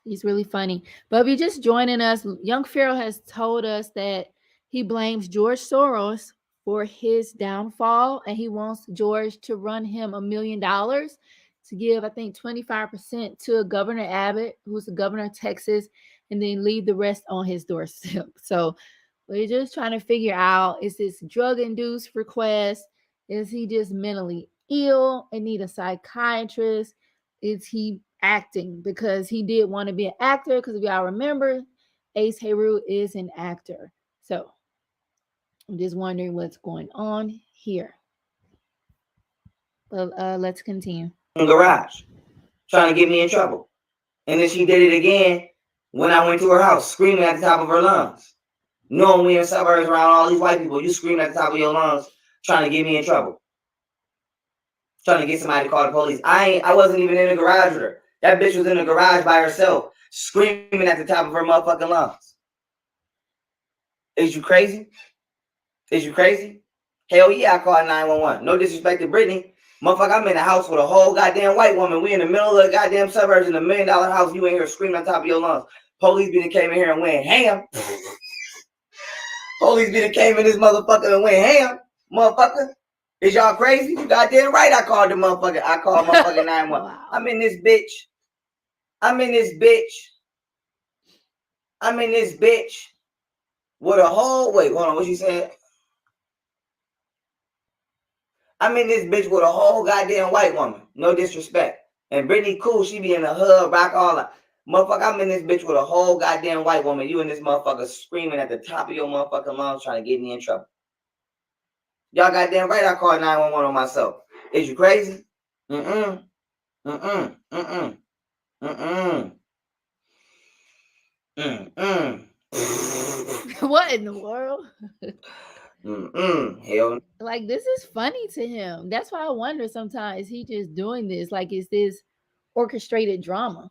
He's really funny. But if you're just joining us, Young Pharaoh has told us that he blames George Soros for his downfall, and he wants George to run him $1 million to give, I think, 25% to Governor Abbott, who's the governor of Texas, and then leave the rest on his doorstep. So we're just trying to figure out, is this drug-induced request? Is he just mentally ill and need a psychiatrist? Is he acting because he did want to be an actor? Because if y'all remember, Ace Heru is an actor. So I'm just wondering what's going on here. But let's continue. Garage, trying to get me in trouble. And then she did it again when I went to her house, screaming at the top of her lungs. Knowing we in suburbs around all these white people, you screaming at the top of your lungs, trying to get me in trouble. Trying to get somebody to call the police. I wasn't even in the garage with her. That bitch was in the garage by herself, screaming at the top of her motherfucking lungs. Is you crazy? Is you crazy? Hell yeah, I called 911. No disrespect to Brittany. Motherfucker, I'm in the house with a whole goddamn white woman. We in the middle of the goddamn suburbs in $1 million house. You in here screaming on top of your lungs. Police be came in here and went ham. Police be came in this motherfucker and went ham. Motherfucker. Is y'all crazy? You goddamn right I called the motherfucker. I called motherfucking 911. Wow. I'm in this bitch. I'm in this bitch with a whole, wait, hold on, what she said? I'm in this bitch with a whole goddamn white woman. No disrespect. And Brittany cool, she be in the hood, rock all that. Motherfucker, I'm in this bitch with a whole goddamn white woman. You and this motherfucker screaming at the top of your motherfucking lungs trying to get me in trouble. Y'all goddamn right I called 911 on myself. Is you crazy? Mm-mm. Mm-mm. Mm-mm. Mm-mm. Mm-mm. What in the world? Hell. Like, this is funny to him. That's why I wonder sometimes, is he just doing this? Like, is this orchestrated drama?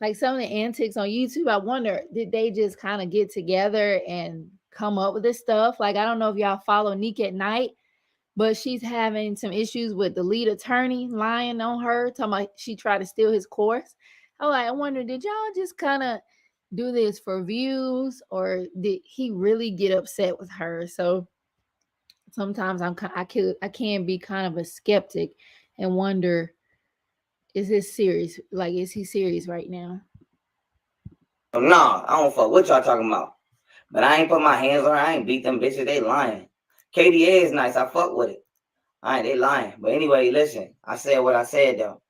Like some of the antics on YouTube, I wonder, did they just kind of get together and come up with this stuff? Like, I don't know if y'all follow Neek at Night, but she's having some issues with the lead attorney lying on her, talking about she tried to steal his course. I wonder, did y'all just kind of do this for views, or did he really get upset with her? So sometimes I can be kind of a skeptic and wonder, is this serious? Like, is he serious right now? Nah, I don't fuck what y'all talking about. But I ain't put my hands on her. I ain't beat them bitches. They lying. KDA is nice. I fuck with it. All right, they lying. But anyway, listen. I said what I said, though.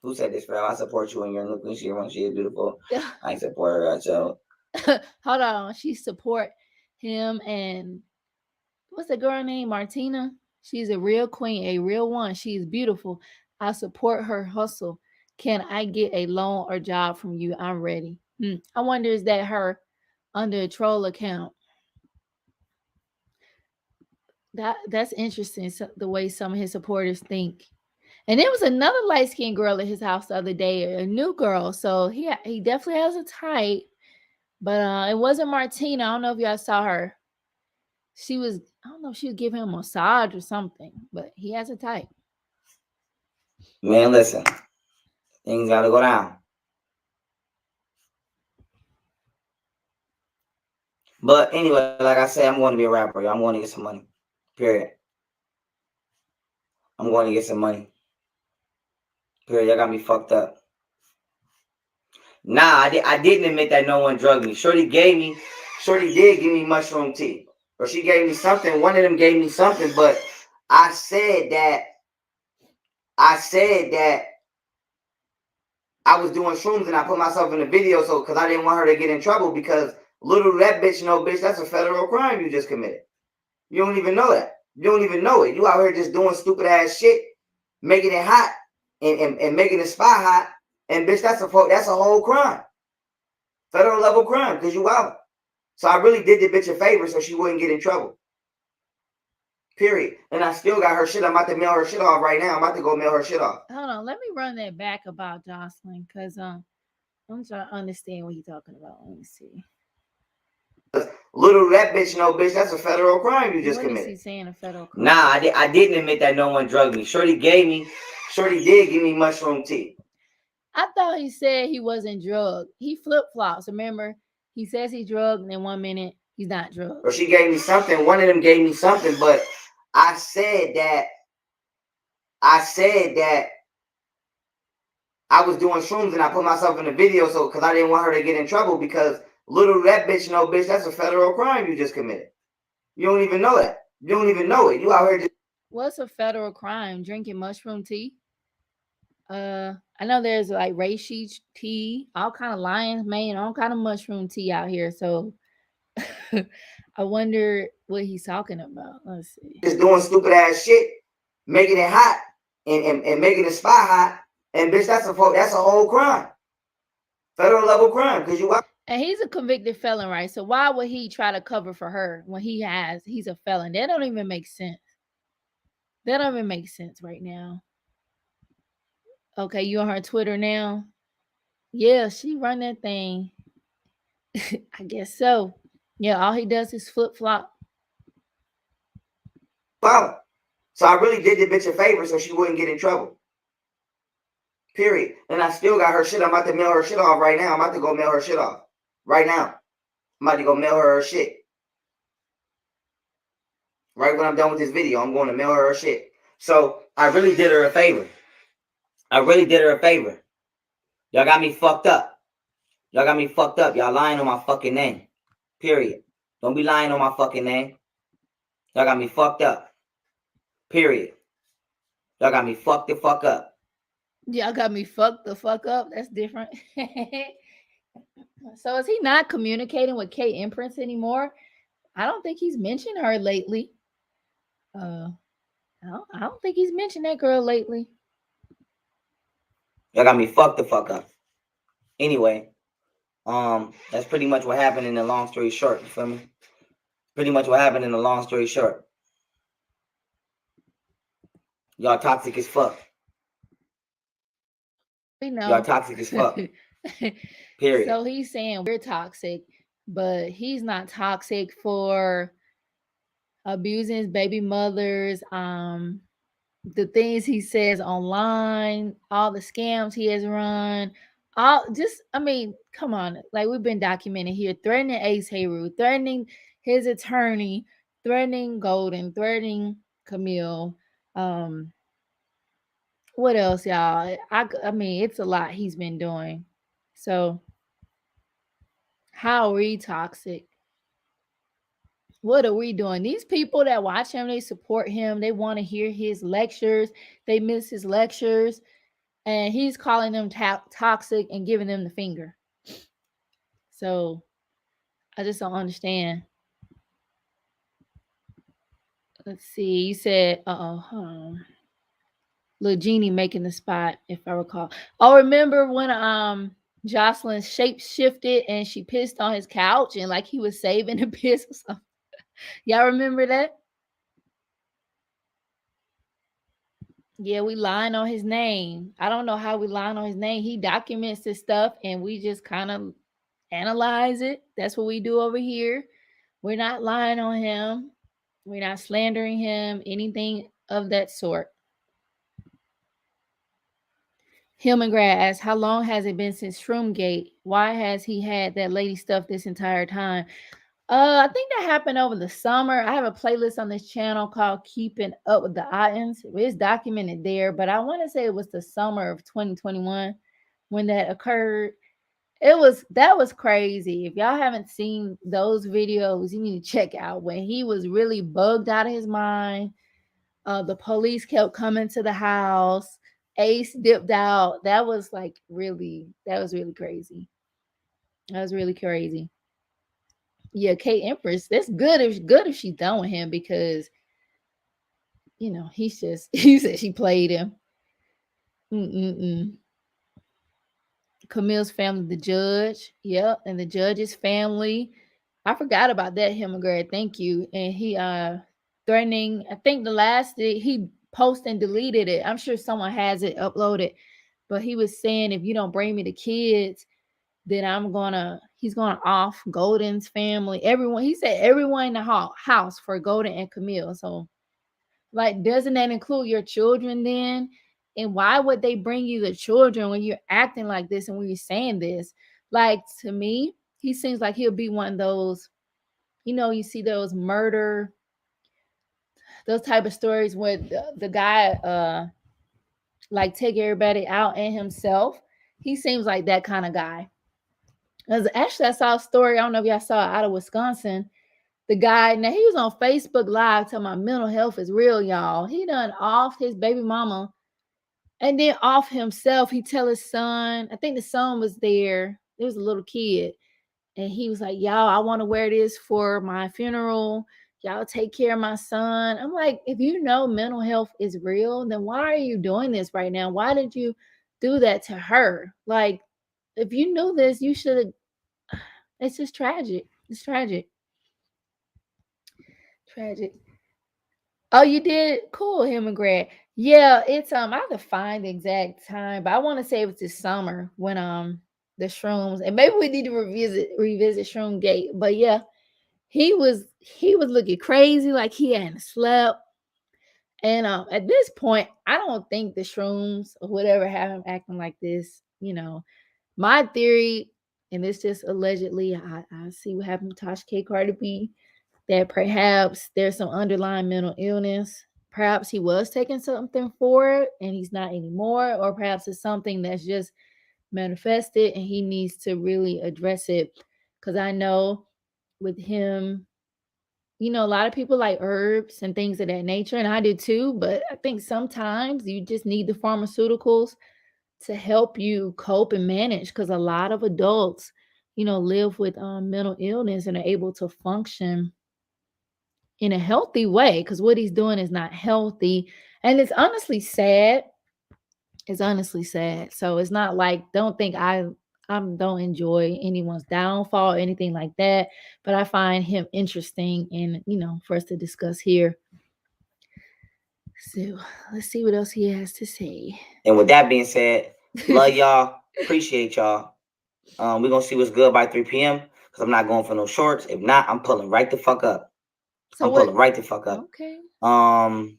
Who said this, Pharaoh? I support you when you're looking. She is beautiful. I support her. So. Hold on. She support him and what's the girl name? Martina. She's a real queen, a real one. She's beautiful. I support her hustle. Can I get a loan or job from you? I'm ready. I wonder, is that her under a troll account? That's interesting. So, the way some of his supporters think. And there was another light skinned girl at his house the other day, a new girl. So he definitely has a type. But it wasn't Martina. I don't know if y'all saw her. She was, I don't know if she was giving him a massage or something, but he has a type. Man, listen. Things gotta go down. But anyway, like I said, I'm going to be a rapper. I'm going to get some money. Period. I'm going to get some money. Period. Y'all got me fucked up. Nah, I didn't admit that no one drugged me. Shorty did give me mushroom tea. Or she gave me something. One of them gave me something, but I said that I was doing shrooms and I put myself in the video so because I didn't want her to get in trouble because little that bitch, no bitch, that's a federal crime you just committed. You don't even know that. You don't even know it. You out here just doing stupid ass shit, making it hot and making the spot hot. And bitch, that's a whole crime. Federal level crime because you out. So I really did the bitch a favor so she wouldn't get in trouble. Period. And I still got her shit. I'm about to mail her shit off right now. I'm about to go mail her shit off. Hold on, let me run that back about Jocelyn because I'm trying to understand what you're talking about. Let me see. Little that bitch, no bitch, that's a federal crime you just committed. What is he saying, a federal crime? Nah, I didn't admit that no one drugged me. Shorty did give me mushroom tea. I thought he said he wasn't drugged. He flip-flops. Remember, he says he's drugged, and then 1 minute he's not drugged. Or she gave me something. One of them gave me something, but I said that I was doing shrooms and I put myself in the video so because I didn't want her to get in trouble because little that bitch, no bitch, that's a federal crime you just committed. You don't even know that. You don't even know it. You out here just. What's a federal crime? Drinking mushroom tea? I know there's like reishi tea, all kind of lion's mane, all kind of mushroom tea out here. So I wonder what he's talking about. Let's see. Just doing stupid ass shit, making it hot and making the spot hot. And bitch, that's a whole crime. Federal level crime because you out. And he's a convicted felon, right? So why would he try to cover for her when he's a felon? That don't even make sense. That don't even make sense right now. Okay, you on her Twitter now? Yeah, she run that thing. I guess so. Yeah, all he does is flip flop. Wow. So I really did the bitch a favor so she wouldn't get in trouble. Period. And I still got her shit. I'm about to mail her shit off right now. I'm about to go mail her shit off. Right now. I'm about to go mail her shit. Right when I'm done with this video, I'm going to mail her shit. So I really did her a favor. I really did her a favor. Y'all got me fucked up. Y'all got me fucked up. Y'all lying on my fucking name. Period. Don't be lying on my fucking name. Y'all got me fucked up. Period. Y'all got me fucked the fuck up. Y'all got me fucked the fuck up. That's different. So is he not communicating with Kate Empress anymore? I don't think he's mentioned her lately. I don't think he's mentioned that girl lately. Y'all got me fucked the fuck up. Anyway, that's pretty much what happened in the long story short. You feel me? Pretty much what happened in the long story short. Y'all toxic as fuck. We know. Y'all toxic as fuck. Period. So he's saying we're toxic, but he's not toxic for abusing his baby mothers, the things he says online, all the scams he has run, all just I mean, come on, like we've been documenting here, threatening Ace Hayru, threatening his attorney, threatening Golden, threatening Kemel. What else, y'all? I mean, it's a lot he's been doing. So how are we toxic? What are we doing? These people that watch him, they support him. They want to hear his lectures. They miss his lectures. And he's calling them toxic and giving them the finger. So I just don't understand. Let's see. You said, Lil Genie making the spot, if I recall. Oh, remember when Jocelyn shape shifted and she pissed on his couch and like he was saving the piss or something? Y'all remember that? Yeah, we lying on his name. I don't know how we lying on his name. He documents this stuff and we just kind of analyze it. That's what we do over here. We're not lying on him. We're not slandering him, anything of that sort. Hilmengrad asks, how long has it been since Shroomgate? Why has he had that lady stuff this entire time? I think that happened over the summer. I have a playlist on this channel called Keeping Up with the Items. It's documented there, but I want to say it was the summer of 2021 when that occurred. That was crazy. If y'all haven't seen those videos, you need to check out when he was really bugged out of his mind. The police kept coming to the house. Ace dipped out. That was really crazy. That was really crazy. Yeah, Kate Empress. That's good if she's done with him because he's just he said she played him. Mm-mm-mm. Camille's family, the judge. Yep, and the judge's family. I forgot about that, Himmelgard. Thank you. And he threatening, I think the last he posted and deleted it. I'm sure someone has it uploaded. But he was saying if you don't bring me the kids, then he's gonna off Golden's family. Everyone, he said everyone in the house for Golden and Camille. So like, doesn't that include your children then? And why would they bring you the children when you're acting like this and when you're saying this? Like, to me, he seems like he'll be one of those, you see those murder, those type of stories where the guy like take everybody out and himself. He seems like that kind of guy. As actually I saw a story, I don't know if y'all saw it out of Wisconsin. The guy, now he was on Facebook Live talking about mental health is real, y'all. He done off his baby mama and then off himself. He tell his son, I think the son was there. There was a little kid. And he was like, y'all, I want to wear this for my funeral. Y'all take care of my son. I'm like, if you know mental health is real, then why are you doing this right now? Why did you do that to her? Like, if you knew this, you should have. It's just tragic. It's tragic. Tragic. Oh, you did? Cool, him and Greg. Yeah, it's I have to find the exact time, but I want to say it was this summer when the shrooms, and maybe we need to revisit Shroom Gate. But yeah, he was looking crazy, like he hadn't slept. And at this point, I don't think the shrooms or whatever have him acting like this. My theory, and this just allegedly, I see what happened with Tosh K. Cardi B, that perhaps there's some underlying mental illness. Perhaps he was taking something for it and he's not anymore, or perhaps it's something that's just manifested and he needs to really address it. Because I know with him, a lot of people like herbs and things of that nature, and I do too, but I think sometimes you just need the pharmaceuticals to help you cope and manage because a lot of adults, live with mental illness and are able to function in a healthy way because what he's doing is not healthy. And it's honestly sad. It's honestly sad. So it's not like, don't think I don't enjoy anyone's downfall or anything like that, but I find him interesting and for us to discuss here. So let's see what else he has to say. And with that being said, love y'all. Appreciate y'all. We're gonna see what's good by 3 p.m. because I'm not going for no shorts. If not, I'm pulling right the fuck up. So I'm pulling right the fuck up. Okay. Hold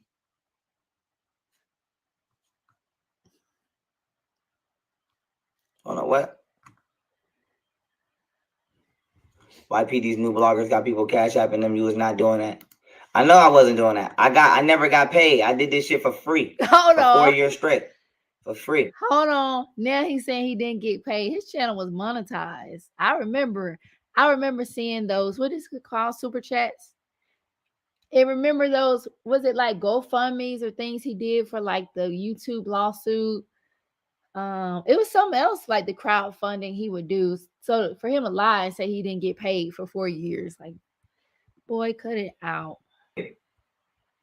on, what? YP, these new bloggers got people cash apping them. You was not doing that. I know I wasn't doing that. I never got paid. I did this shit for free. Hold on. 4 years straight. For free. Hold on. Now he's saying he didn't get paid. His channel was monetized. I remember seeing those. What is it called? Super chats. And remember those? Was it like GoFundMe's or things he did for like the YouTube lawsuit? It was something else like the crowdfunding he would do. So for him to lie and say he didn't get paid for 4 years, like, boy, cut it out.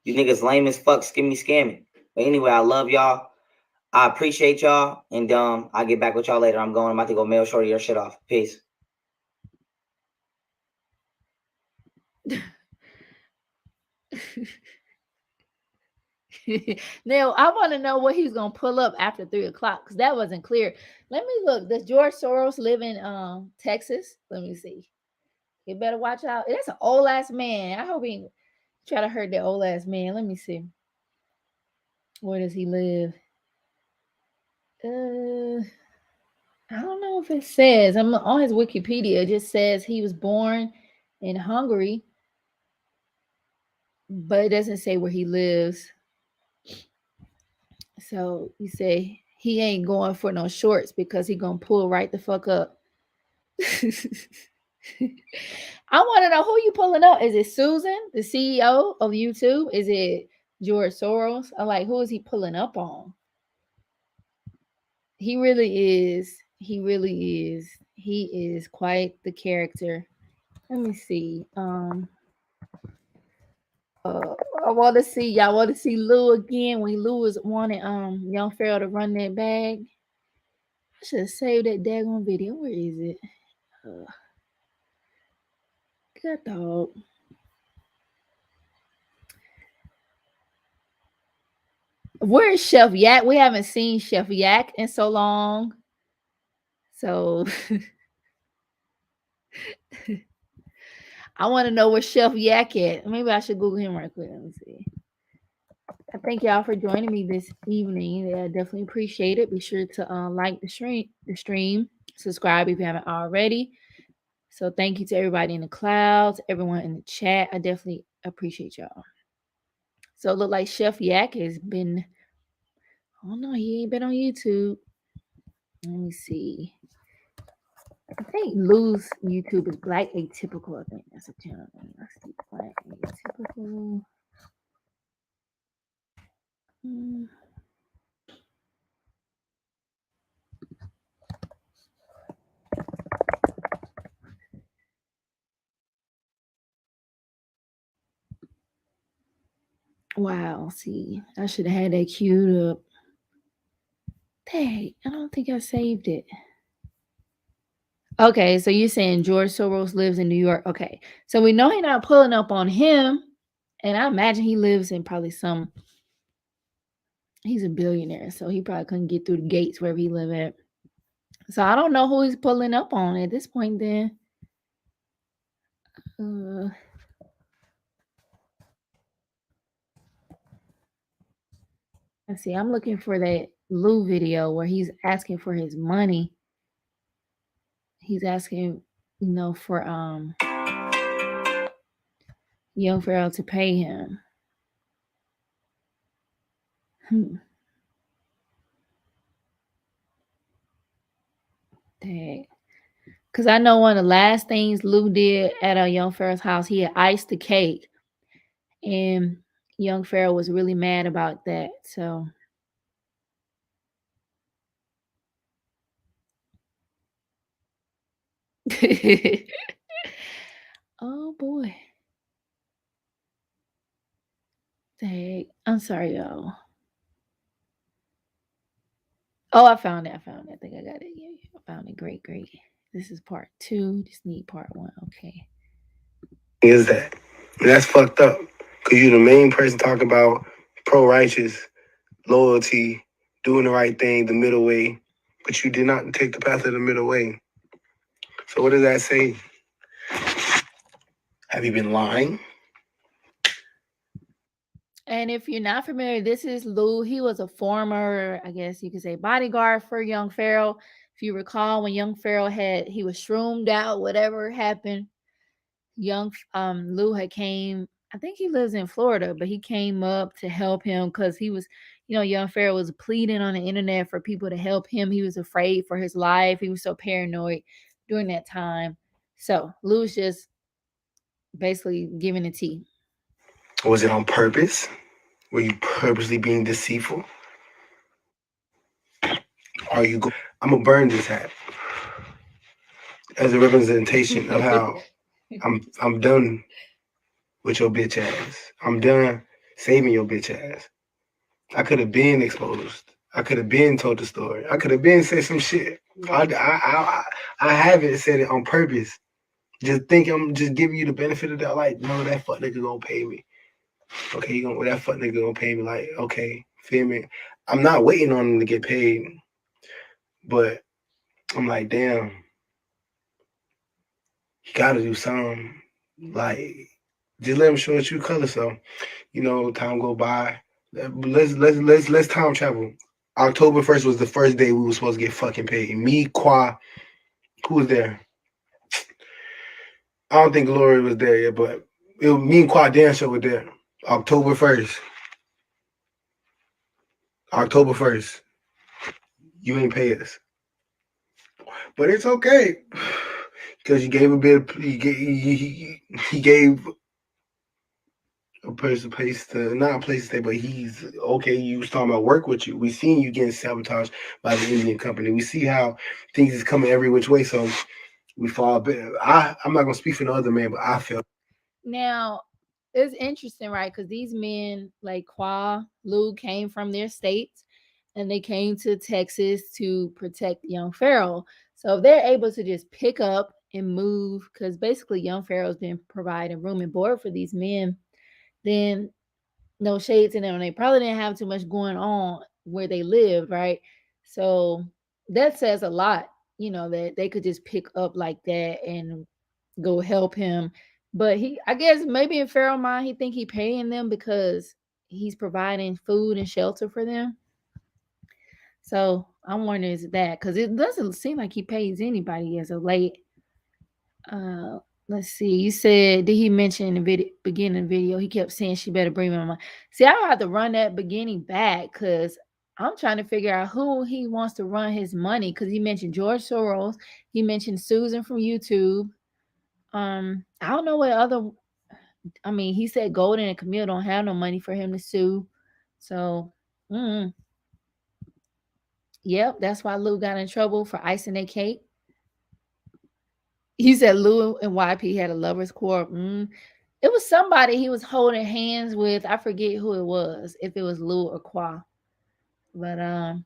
You niggas lame as fuck, skimmy scammy. But anyway, I love y'all. I appreciate y'all. And I'll get back with y'all later. I'm about to go mail Shorty your shit off. Peace. Now I want to know what he's gonna pull up after 3:00 because that wasn't clear. Let me look. Does George Soros live in Texas? Let me see. You better watch out. That's an old ass man. I hope he try to hurt that old ass man. Let me see. Where does he live? I don't know if it says. I'm on his Wikipedia. It just says he was born in Hungary, but it doesn't say where he lives. So you say he ain't going for no shorts because he gonna pull right the fuck up. I want to know who you pulling up. Is it Susan, the CEO of YouTube? Is it George Soros? I'm like, who is he pulling up on? He really is. He really is. He is quite the character. Let me see. I want to see y'all. Want to see Lou again when Lou was wanting young Pharaoh to run that bag. I should have saved that daggone video. Where is it? Good dog. Where is Chef Yak? We haven't seen Chef Yak in so long. So I want to know where Chef Yak at. Maybe I should Google him right quick. Let me see. I thank y'all for joining me this evening. I definitely appreciate it. Be sure to like the stream, subscribe if you haven't already. So thank you to everybody in the clouds, everyone in the chat. I definitely appreciate y'all. So it look like Chef Yak has been. Oh no, he ain't been on YouTube. Let me see. I think Lou's YouTube is Black Atypical. I think that's a channel. Let's see, Black Atypical. Wow, see, I should have had that queued up. Dang, I don't think I saved it. Okay, so you're saying George Soros lives in New York. Okay, so we know he's not pulling up on him, and I imagine he lives in probably he's a billionaire, so he probably couldn't get through the gates wherever he live at. So I don't know who he's pulling up on at this point then. Let's see. I'm looking for that Lou video where he's asking for his money. He's asking, for young Pharaoh to pay him. Hmm. Dang. Because I know one of the last things Lou did at a young Pharaoh's house, he had iced the cake. And young Pharaoh was really mad about that. So, oh boy. Dang. I'm sorry, y'all. Oh, I found it. I found it. I think I got it. Yeah, yeah, I found it. Great, great. This is part two. Just need part one. Okay. Is that? And that's fucked up. Because you're the main person talking about pro righteous, loyalty, doing the right thing, the middle way. But you did not take the path of the middle way. So what does that say? Have you been lying? And if you're not familiar, this is Lou. He was a former, I guess you could say, bodyguard for young Pharaoh. If you recall, when young Pharaoh he was shroomed out, whatever happened, young Lou had came. I think he lives in Florida, but he came up to help him because he was, young Pharaoh was pleading on the internet for people to help him. He was afraid for his life. He was so paranoid during that time. So Lou's just basically giving the tea. Was it on purpose? Were you purposely being deceitful? Are you going? I'm gonna burn this hat as a representation of how I'm done with your bitch ass. I'm done saving your bitch ass. I could have been exposed. I could have been told the story. I could have been said some shit. I haven't said it on purpose. Just think I'm just giving you the benefit of that. Like, no, that fuck nigga gonna pay me. Okay, that fuck nigga gonna pay me. Like, okay, feel me? I'm not waiting on him to get paid, but I'm like, damn, you gotta do something. Like, just let him show a true color. So, time go by. Let's time travel. October 1st was the first day we were supposed to get fucking paid. Me, Qua, who was there? I don't think Glory was there yet, but me and Qua Dancer were there. October 1st. October 1st. You ain't pay us. But it's okay. Because you gave a bit of, he gave a person a place to, not a place to stay, but he's okay. You was talking about work with you. We seen you getting sabotaged by the Indian company. We see how things is coming every which way. So we fall a bit. I'm not gonna speak for the other man, but I feel. Now, it's interesting, right? Because these men, like Qua, Lou, came from their states and they came to Texas to protect young Pharaoh. So if they're able to just pick up and move, because basically young Pharaoh's been providing room and board for these men, then no shade to them. They probably didn't have too much going on where they live, right? So that says a lot, that they could just pick up like that and go help him. But I guess maybe in Pharaoh mind, he think he paying them because he's providing food and shelter for them. So I'm wondering is that because it doesn't seem like he pays anybody as of late. Uh, let's see. You said did he mention in the beginning of the video? He kept saying she better bring me my money. See, I have to run that beginning back because I'm trying to figure out who he wants to run his money because he mentioned George Soros. He mentioned Susan from YouTube. I don't know what other. I mean, he said Golden and Camille don't have no money for him to sue. So, yep, that's why Lou got in trouble for icing their cake. He said Lou and YP had a lovers quarrel. It was somebody he was holding hands with. I forget who it was, if it was Lou or Qua. But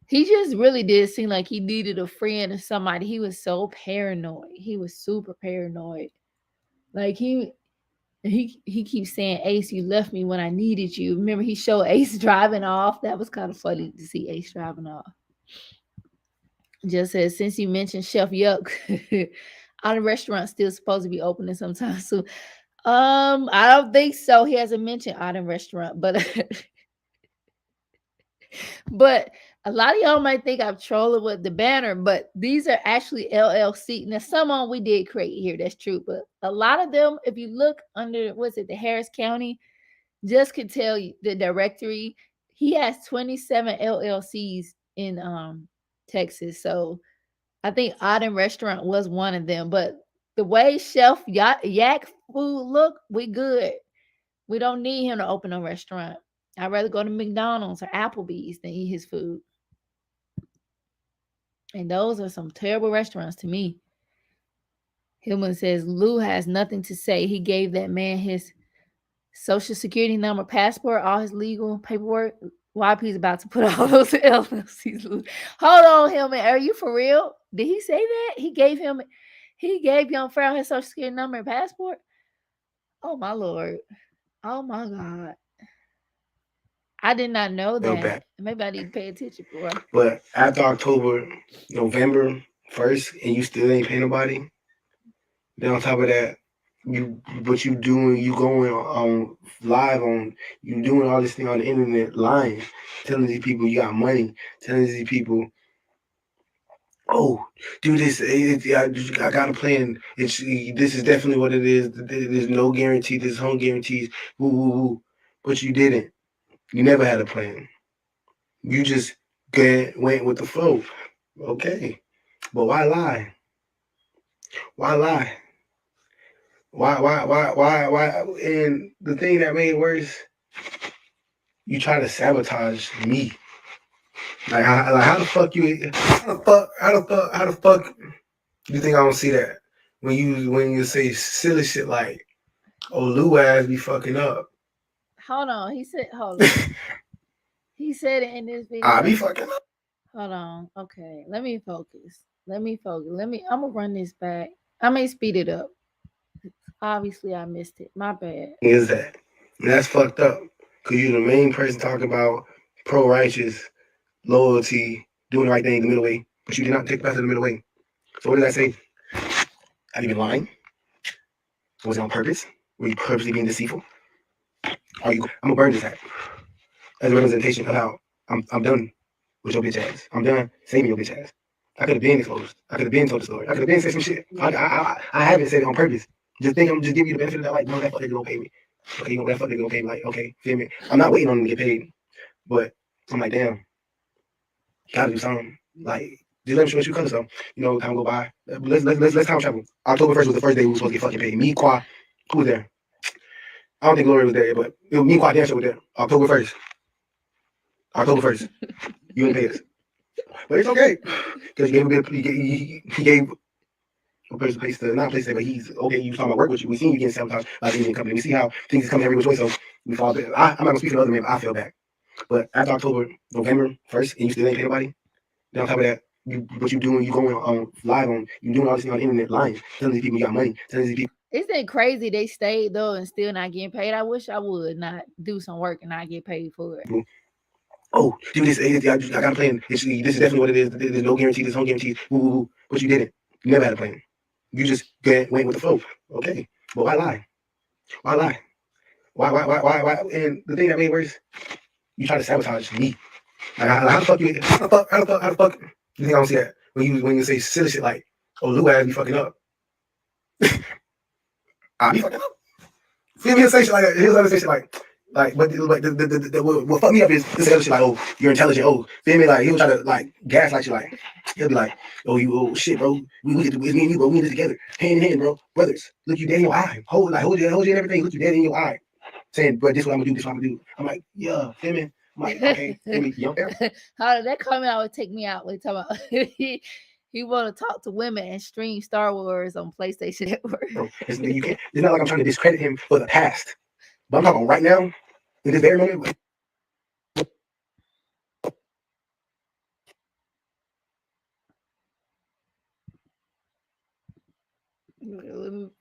he just really did seem like he needed a friend or somebody. He was so paranoid. He was super paranoid. Like he keeps saying, Ace, you left me when I needed you. Remember, he showed Ace driving off. That was kind of funny to see Ace driving off. Just says, since you mentioned Chef Yuck, are the restaurant still supposed to be opening sometime soon? I don't think so. He hasn't mentioned Autumn Restaurant, but But a lot of y'all might think I'm trolling with the banner, but these are actually LLC. Now, some of them we did create here, that's true. But a lot of them, if you look under, what's it, the Harris County, just could tell you the directory, he has 27 LLCs in Texas. So I think Auden Restaurant was one of them. But the way Chef Yak food look, we good. We don't need him to open a restaurant. I'd rather go to McDonald's or Applebee's than eat his food. And those are some terrible restaurants to me. Hillman says Lou has nothing to say. He gave that man his social security number, passport, all his legal paperwork. YP's about to put all those LLCs. Hold on, Hillman. Are you for real? Did he say that? He gave young Pharaoh his social security number and passport? Oh my lord. Oh my God. I did not know Fell that. back. Maybe I need to pay attention more. But after October, November 1st, and you still ain't pay nobody, then on top of that, what you doing, you going on live on, you doing all this thing on the internet, lying, telling these people you got money, telling these people, oh, do this, I got a plan, this is definitely what it is, there's no guarantee, there's home guarantees, woo, woo, woo. But you didn't. You never had a plan. You just went with the flow. Okay. But why lie? Why lie? Why? And the thing that made it worse, you try to sabotage me. How the fuck how the fuck you think I don't see that? When you say silly shit like, oh, Lou ass be fucking up. Hold on. Hold on. He said it in this video. I be fucking up. Hold on. Okay. Let me focus. I'm gonna run this back. I may speed it up. Obviously I missed it. My bad. Is that? And that's fucked up. Cause you're the main person talking about pro righteous, loyalty, doing the right thing the middle way, but you did not take the path of the middle way. So what did I say? Have you been lying? Was it on purpose? Were you purposely being deceitful? Are you? I'm gonna burn this hat as a representation of how I'm done with your bitch ass. I'm done saving your bitch ass. I could have been exposed. I could have been told the story. I could have been said some shit. I haven't said it on purpose. Just think I'm just giving you the benefit of that. Like, no, that fuck nigga gonna pay me. Okay, you know that fuck nigga gonna pay me. Like, okay, feel me? I'm not waiting on him to get paid, but I'm like, damn, gotta do something. Like, just let me show you color. So, time go by. Let's time travel. October 1st was the first day we were supposed to get fucking paid. Me, Qua, who was there? I don't think Gloria was there, but me and Qua Dancer was there. October 1st. October 1st. You didn't pay us. But it's okay. Because he gave a person place to, not a place to say, but he's okay. You was talking about work with you. We seen you getting sabotaged by the Indian company. We see how things is coming every which way. So we fall back. I'm not gonna speak for the other man, but I fell back. But after October, November 1st, and you still ain't pay nobody. Then on top of that, what you doing? You going on live on, you doing all this thing on the internet, lying, telling these people you got money, telling these people. Isn't it crazy they stayed though and still not getting paid? I wish I would not do some work and not get paid for it. Oh, do this. I got a plan. This is definitely what it is. There's no guarantee. There's no guarantees. Woo, woo, woo. But you didn't. You never had a plan. You just went with the flow. Okay. But why lie? Why lie? Why? And the thing that made it worse, you try to sabotage me. Like, how the fuck you? How the fuck? You think I don't see that when you say silly shit like, oh, Lou ass be fucking up. I be fucking up. Feel me? He'll say shit like that. He'll say shit like, but what fucked me up is this other shit like, oh, you're intelligent. Oh, feel me? Like he'll try to like gaslight you. Like he'll be like, oh shit, bro. We get to, it's me and you, bro. We in this together, hand in hand, bro. Brothers, look you dead in your eye. Hold you and everything. Look you dead in your eye. Saying, bro, this is what I'm gonna do. This is what I'm gonna do. I'm like, yeah, feel me? I'm like, okay, feel me? You there? How that comment would take me out. We talk about he want to talk to women and stream Star Wars on PlayStation Network. Bro, it's not like I'm trying to discredit him for the past, but I'm talking right now in this very moment.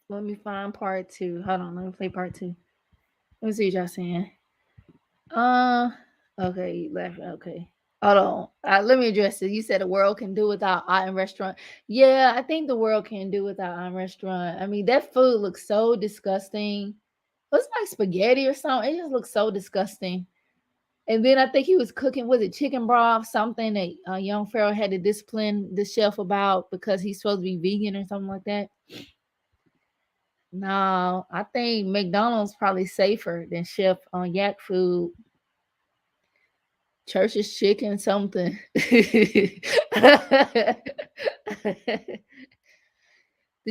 Let me find part 2. Hold on, let me play part 2. Let me see what y'all saying. Okay, left. Okay, hold on. Let me address it. You said the world can do without Iron Restaurant. Yeah, I think the world can do without Iron Restaurant. I mean, that food looks so disgusting. It's like spaghetti or something. It just looks so disgusting. And then I think he was cooking, was it chicken broth, something that young Pharaoh had to discipline the chef about because he's supposed to be vegan or something like that. No, I think McDonald's probably safer than Chef on Yak Food. Church's chicken something. The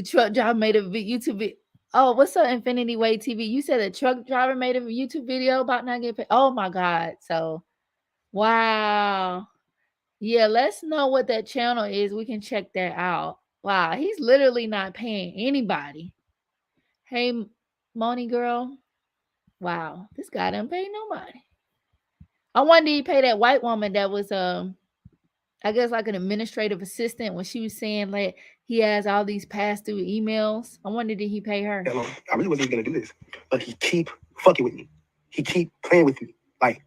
truck driver made a YouTube video. Oh, what's up, Infinity Way TV? You said a truck driver made a YouTube video about not getting paid. Oh my God. So, wow. Yeah, let's know what that channel is. We can check that out. Wow, he's literally not paying anybody. Hey, Money girl. Wow, this guy didn't pay nobody. I wonder did he pay that white woman that was I guess like an administrative assistant when she was saying like he has all these passed through emails. I wonder did he pay her? I really wasn't even gonna do this, but he keep fucking with me. He keep playing with me. I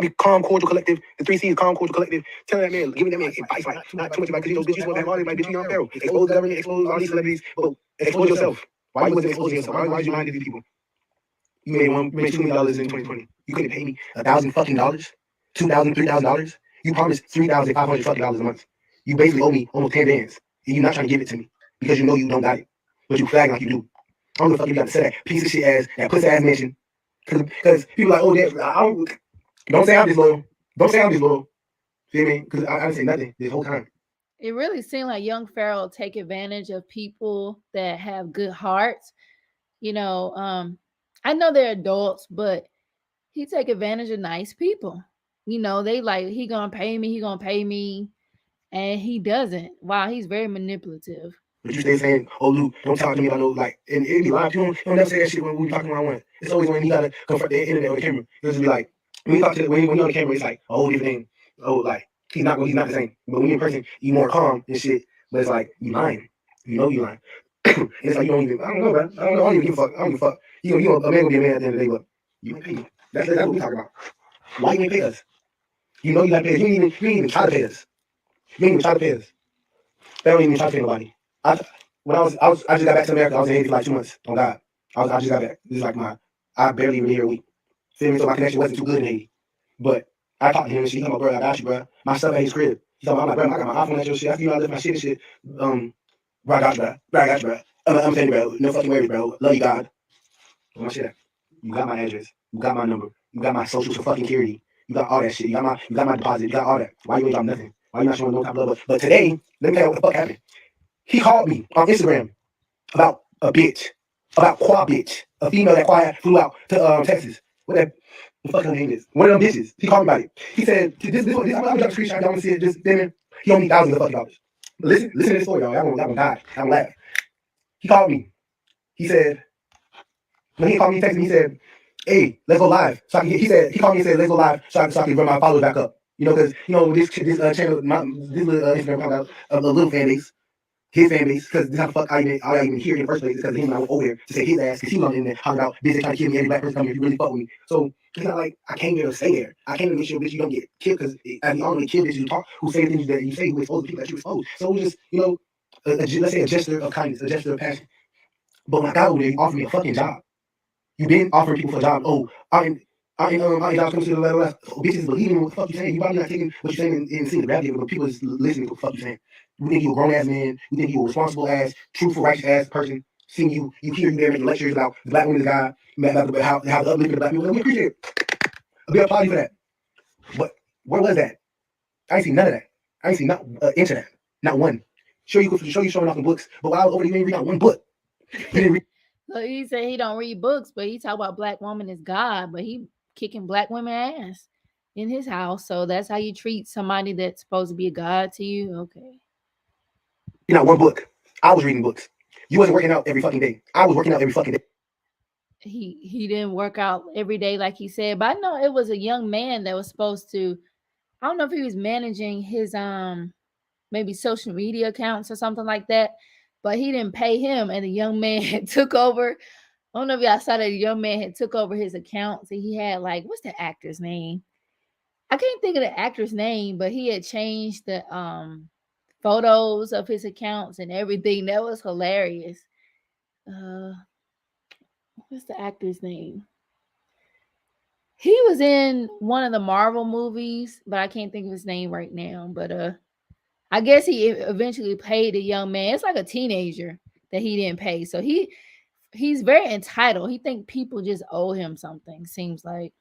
be calm, cordial, collective. The 3 C's, calm, cordial, collective. Telling that man, giving that man advice, like not too much about because bitches supposed to have all this, like bitch, you Pharaoh. Expose the government, expose all these celebrities, but expose yourself. Why you wasn't exposing yourself? Why you lying to these people? You made $2 million in 2020. You couldn't pay me $1,000 fucking dollars, $2,000, $3,000. You promised $3,500 fucking dollars a month. You basically owe me almost 10 bands, and you're not trying to give it to me because you know you don't got it, but you flag like you do. I don't know if you got to say that piece of shit ass, that pussy ass mention, because people like, oh, don't say I'm disloyal. Don't say I'm disloyal. Feel me? Because I didn't say nothing this whole time. It really seemed like young Pharaoh take advantage of people that have good hearts. You know, I know they're adults, but he take advantage of nice people. You know, they like he gonna pay me, and he doesn't. Wow, he's very manipulative. But you stay saying, oh, Luke, don't talk to me about no, like, and it be live. He'll never say that shit when we talking one-on-one. It's always when he gotta confront the internet or the camera. He'll just be like, when you talk to when you're on the camera, it's like a whole different thing. Oh, like he's not the same. But when you're in person, you more calm and shit. But it's like you lying. You know you lying. And it's like you don't even. I don't know, bro. I don't even give a fuck. I don't give a fuck. You know, a man will be a man at the end of the day, but you ain't pay me. That's what we talking about. Why you ain't pay us? You know you got to pay us. You ain't even try to pay us. You ain't even try to pay us. They don't even try to pay nobody. I just got back to America. I was in Haiti for like 2 months. On God, I just got back. This is like I barely even here a week. Feel me? So my connection wasn't too good in Haiti. But I talked to him and shit. He's like, bro, I got you, bro. My stuff at his crib. He's like, I'm like, bro, I got my iPhone at your shit. I see you, I left my shit and shit. Bro, I got you, bro. Bro, I got you, bro. I'm saying, bro. No fucking worries, bro. Love you, God. Where my shit at? You got my address. You got my number. You got my social fucking security. You got all that shit. You got my deposit. You got all that. Why you ain't drop nothing? Why you not showing no type of love? But today, let me tell you what the fuck happened. He called me on Instagram about a bitch, about Qua bitch, a female that quiet flew out to Texas. What the fuck her name is? One of them bitches. He called me about it. He said, this I'm gonna drop a screenshot. Y'all wanna see it? Just then, he owed me thousands of fucking dollars. But listen to this story, y'all. Y'all gonna die. Y'all gonna laugh. He called me. He said, when he called me, he texted me. He said, hey, let's go live. So I can get, he called me and said, let's go live so I can run my followers back up. You know, because this channel, this little Instagram account got a little fan base. His fan base, because this is how the fuck I even hear in the first place, because him and I went over there to say his ass, because he was in there talking about bitch trying to kill me, every black person coming if you really fuck with me. So it's not like I came there to stay there. I came to make sure bitch you don't get killed, because I mean, only kill bitches you talk, who say things that you say, who expose the people that you expose. So it was just, let's say a gesture of kindness, a gesture of passion. But when I got over there, he offered me a fucking job. You've been offering people for a job. Oh, I ain't jobs coming to the level. Bitches believing what the fuck you saying. You probably not taking what you're saying and seeing the reality of it, but people is listening to what the fuck you saying. We think you a grown ass man. We think you a responsible ass, truthful, righteous ass person. Seeing you hear you there making lectures about the black woman's God, about how the uplifting the black people. And we appreciate it. A big apology for that. But where was that? I ain't seen none of that. I ain't seen not inch of that. Not one. Sure you showing off in books, but while I was over there, you ain't read out one book. You didn't read. So he said he don't read books, but he talk about black woman is God, but he kicking black women ass in his house. So that's how you treat somebody that's supposed to be a God to you. Okay. Not one book. I was reading books. You wasn't working out every fucking day. I was working out every fucking day. He didn't work out every day like he said, but I know it was a young man that was supposed to. I don't know if he was managing his maybe social media accounts or something like that, but he didn't pay him, and the young man took over. I don't know if y'all saw that the young man had took over his accounts, and he had like what's the actor's name? I can't think of the actor's name, but he had changed the photos of his accounts and everything. That was hilarious. Uh, what's the actor's name? He was in one of the Marvel movies, but I can't think of his name right now. But I guess he eventually paid a young man. It's like a teenager that he didn't pay. So he's very entitled. He think people just owe him something. Seems like.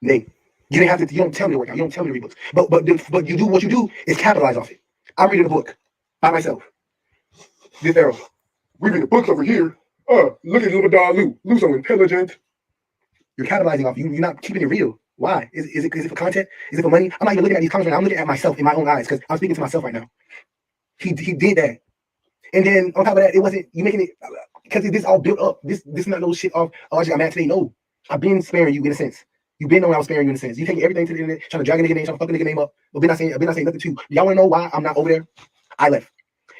Nate, you didn't have to. You don't tell me to work out. You don't tell me to read books. But you do what you do is capitalize off it. I'm reading a book by myself. This Pharaoh. We read the books over here. Look at little dog Lou. Lou's so intelligent. You're capitalizing off. You're not keeping it real. Why? Is it for content? Is it for money? I'm not even looking at these comments right now. I'm looking at myself in my own eyes because I'm speaking to myself right now. He did that. And then on top of that, it wasn't you making it because this all built up. This is not no shit off. Oh, I just got mad today. No, I've been sparing you in a sense. You've been knowing I was sparing you in a sense. You taking everything to the internet, trying to drag a nigga name, trying to fuck a nigga name up. But been not saying nothing to you. Y'all wanna know why I'm not over there? I left.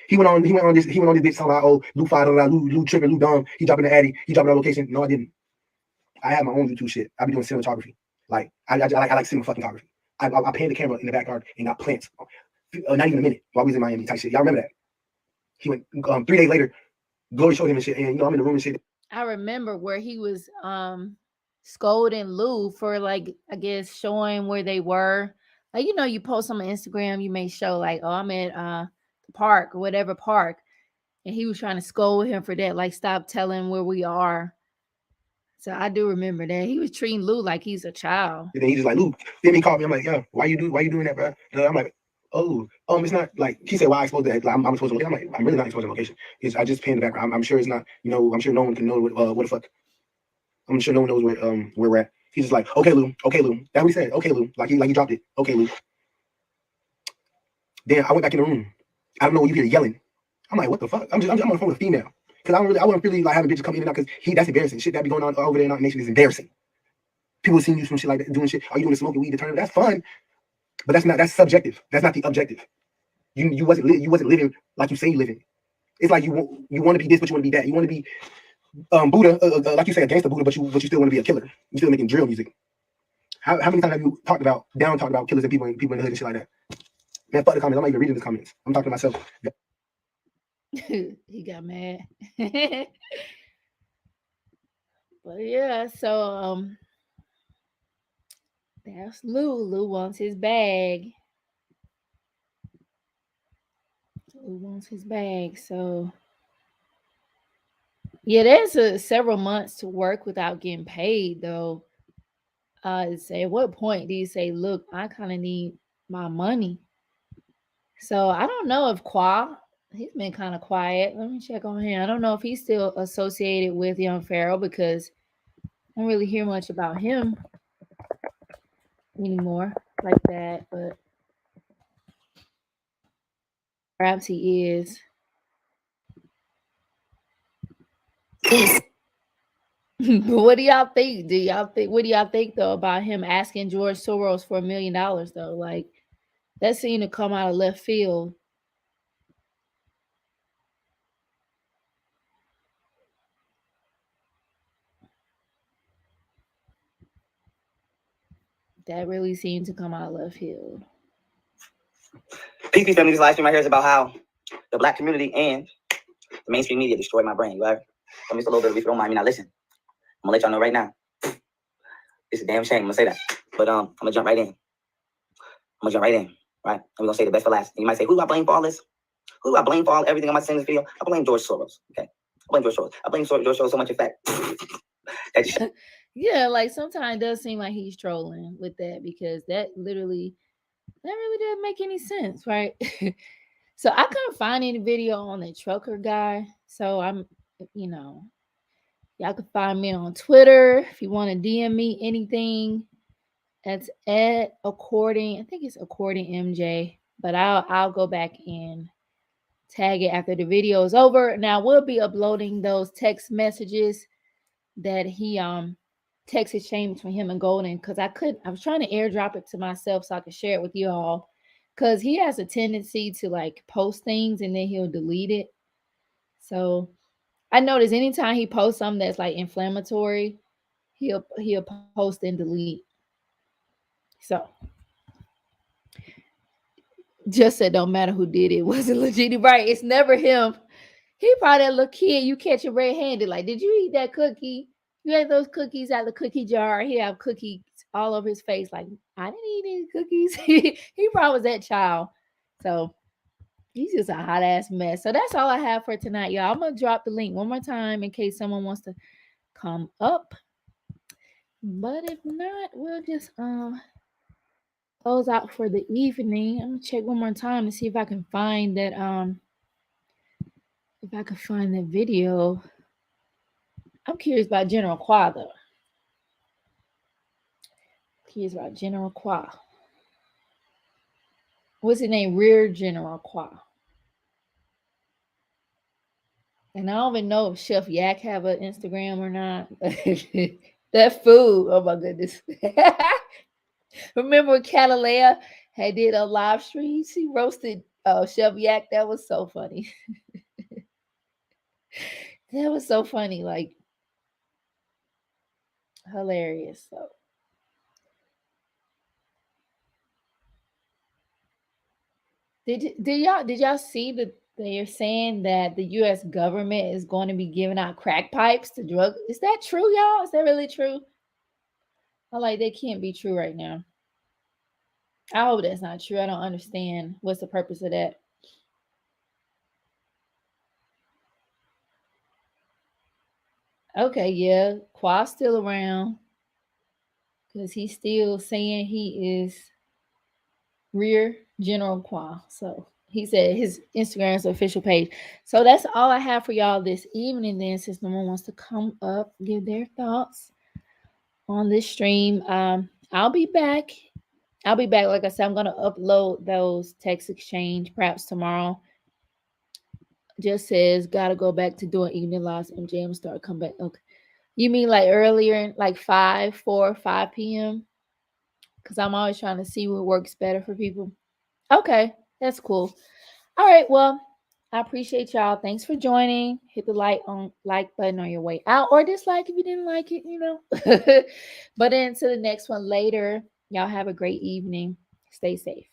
He went on this bitch talking about, oh, Lou fired, Lou tripping, Lou dumb. He dropping the addy. He dropping the location. No, I didn't. I have my own YouTube shit. I be doing cinematography. Like I like cinema fucking photography. I painted the camera in the backyard and got plants. Not even a minute while we was in Miami type shit. Y'all remember that? He went 3 days later. Glory showed him and shit, and I'm in the room and shit. I remember where he was scolding Lou for like I guess showing where they were. Like you post on Instagram, you may show like, oh, I'm at the park or whatever park, and he was trying to scold him for that. Like, stop telling where we are. So I do remember that he was treating Lou like he's a child. And then he just like, Lou. Then he called me. I'm like, yeah, why you doing that, bro? And I'm like, oh, it's not like he said. Why I exposed that? Like, I'm supposed to location. I'm like, I'm really not exposing location. I just painted the background. I'm sure it's not. I'm sure no one can know what the fuck. I'm sure no one knows where we're at. He's just like, okay, Lou. That's what he said. Okay, Lou. Like he dropped it. Okay, Lou. Then I went back in the room. I don't know. You hear yelling. I'm like, what the fuck? I'm on the phone with a female because I wouldn't really like having bitches come in and out because that's embarrassing. Shit that be going on over there in our nation is embarrassing. People seeing you some shit like that, doing shit. Are you doing smoking weed to turn? That's fun, but that's subjective. That's not the objective. You wasn't living like you say you living. It's like you want to be this, but you want to be that. You want to be Buddha, like you say, a gangster Buddha, but you still want to be a killer. You still making drill music. How many times have you talked about killers and people in the hood and shit like that? Man, fuck the comments. I'm not even reading the comments. I'm talking to myself. He got mad. But yeah, so that's Lou. Lou wants his bag. So yeah, there's several months to work without getting paid though. Say at what point do you say, look, I kind of need my money? So I don't know if he's been kind of quiet. Let me check on him. I don't know if he's still associated with Young Pharaoh because I don't really hear much about him anymore like that, but perhaps he is. But what do y'all think? What do y'all think though about him asking George Soros for $1 million though? Like that seemed to come out of left field. That really seemed to come out of left field. PP family, this live stream right here is about how the black community and the mainstream media destroyed my brain. You ever? Let me just a little bit if you don't mind me. Now listen, I'm gonna let y'all know right now. It's a damn shame. I'm gonna say that, but I'm gonna jump right in. Right? I'm gonna say the best for last. And you might say, who do I blame for all this? Who do I blame for all everything I'm saying in this video? I blame George Soros. Okay, I blame George Soros. I blame George Soros so much, in fact. Yeah, like sometimes it does seem like he's trolling with that because that really doesn't make any sense, right? So I couldn't find any video on the trucker guy. So I'm, y'all can find me on Twitter if you want to DM me anything. That's at according. I think it's according MJ, but I'll go back and tag it after the video is over. Now we'll be uploading those text messages that he text exchange between him and Golden because I was trying to airdrop it to myself so I could share it with you all because he has a tendency to like post things and then he'll delete it. So I notice anytime he posts something that's like inflammatory, he'll post and delete. So just said don't matter who did it, wasn't legit, right? It's never him. He probably that little kid you catch it red-handed. Like, did you eat that cookie? You ate those cookies out of the cookie jar. He have cookies all over his face. Like, I didn't eat any cookies. He probably was that child. So he's just a hot ass mess. So that's all I have for tonight, y'all. I'm gonna drop the link one more time in case someone wants to come up. But if not, we'll just close out for the evening. I'm gonna check one more time to see if I can find that video. I'm curious about General Qua though. Curious about General Qua. What's his name? Rear General Qua. And I don't even know if Chef Yak have an Instagram or not. That food, oh my goodness. Remember Catalea had did a live stream? She roasted Chef Yak. That was so funny. That was so funny, like hilarious. So did y'all see that they're saying that the US government is going to be giving out crack pipes to drug? Is that true, y'all? Is that really true? I like they can't be true right now. I hope that's not true. I don't understand what's the purpose of that. Okay, yeah, Qua's still around because he's still saying he is Rear General Qua. So he said his Instagram's official page. So that's all I have for y'all this evening. Then, since no one wants to come up, give their thoughts on this stream, I'll be back. Like I said, I'm gonna upload those text exchange perhaps tomorrow. Just says gotta go back to doing evening lives. MJ, I'm start come back. Okay, you mean like earlier, like 5 p.m. Because I'm always trying to see what works better for people. Okay, that's cool. All right, well, I appreciate y'all. Thanks for joining. Hit the like button on your way out, or dislike if you didn't like it, you know. But into the next one later. Y'all have a great evening. Stay safe.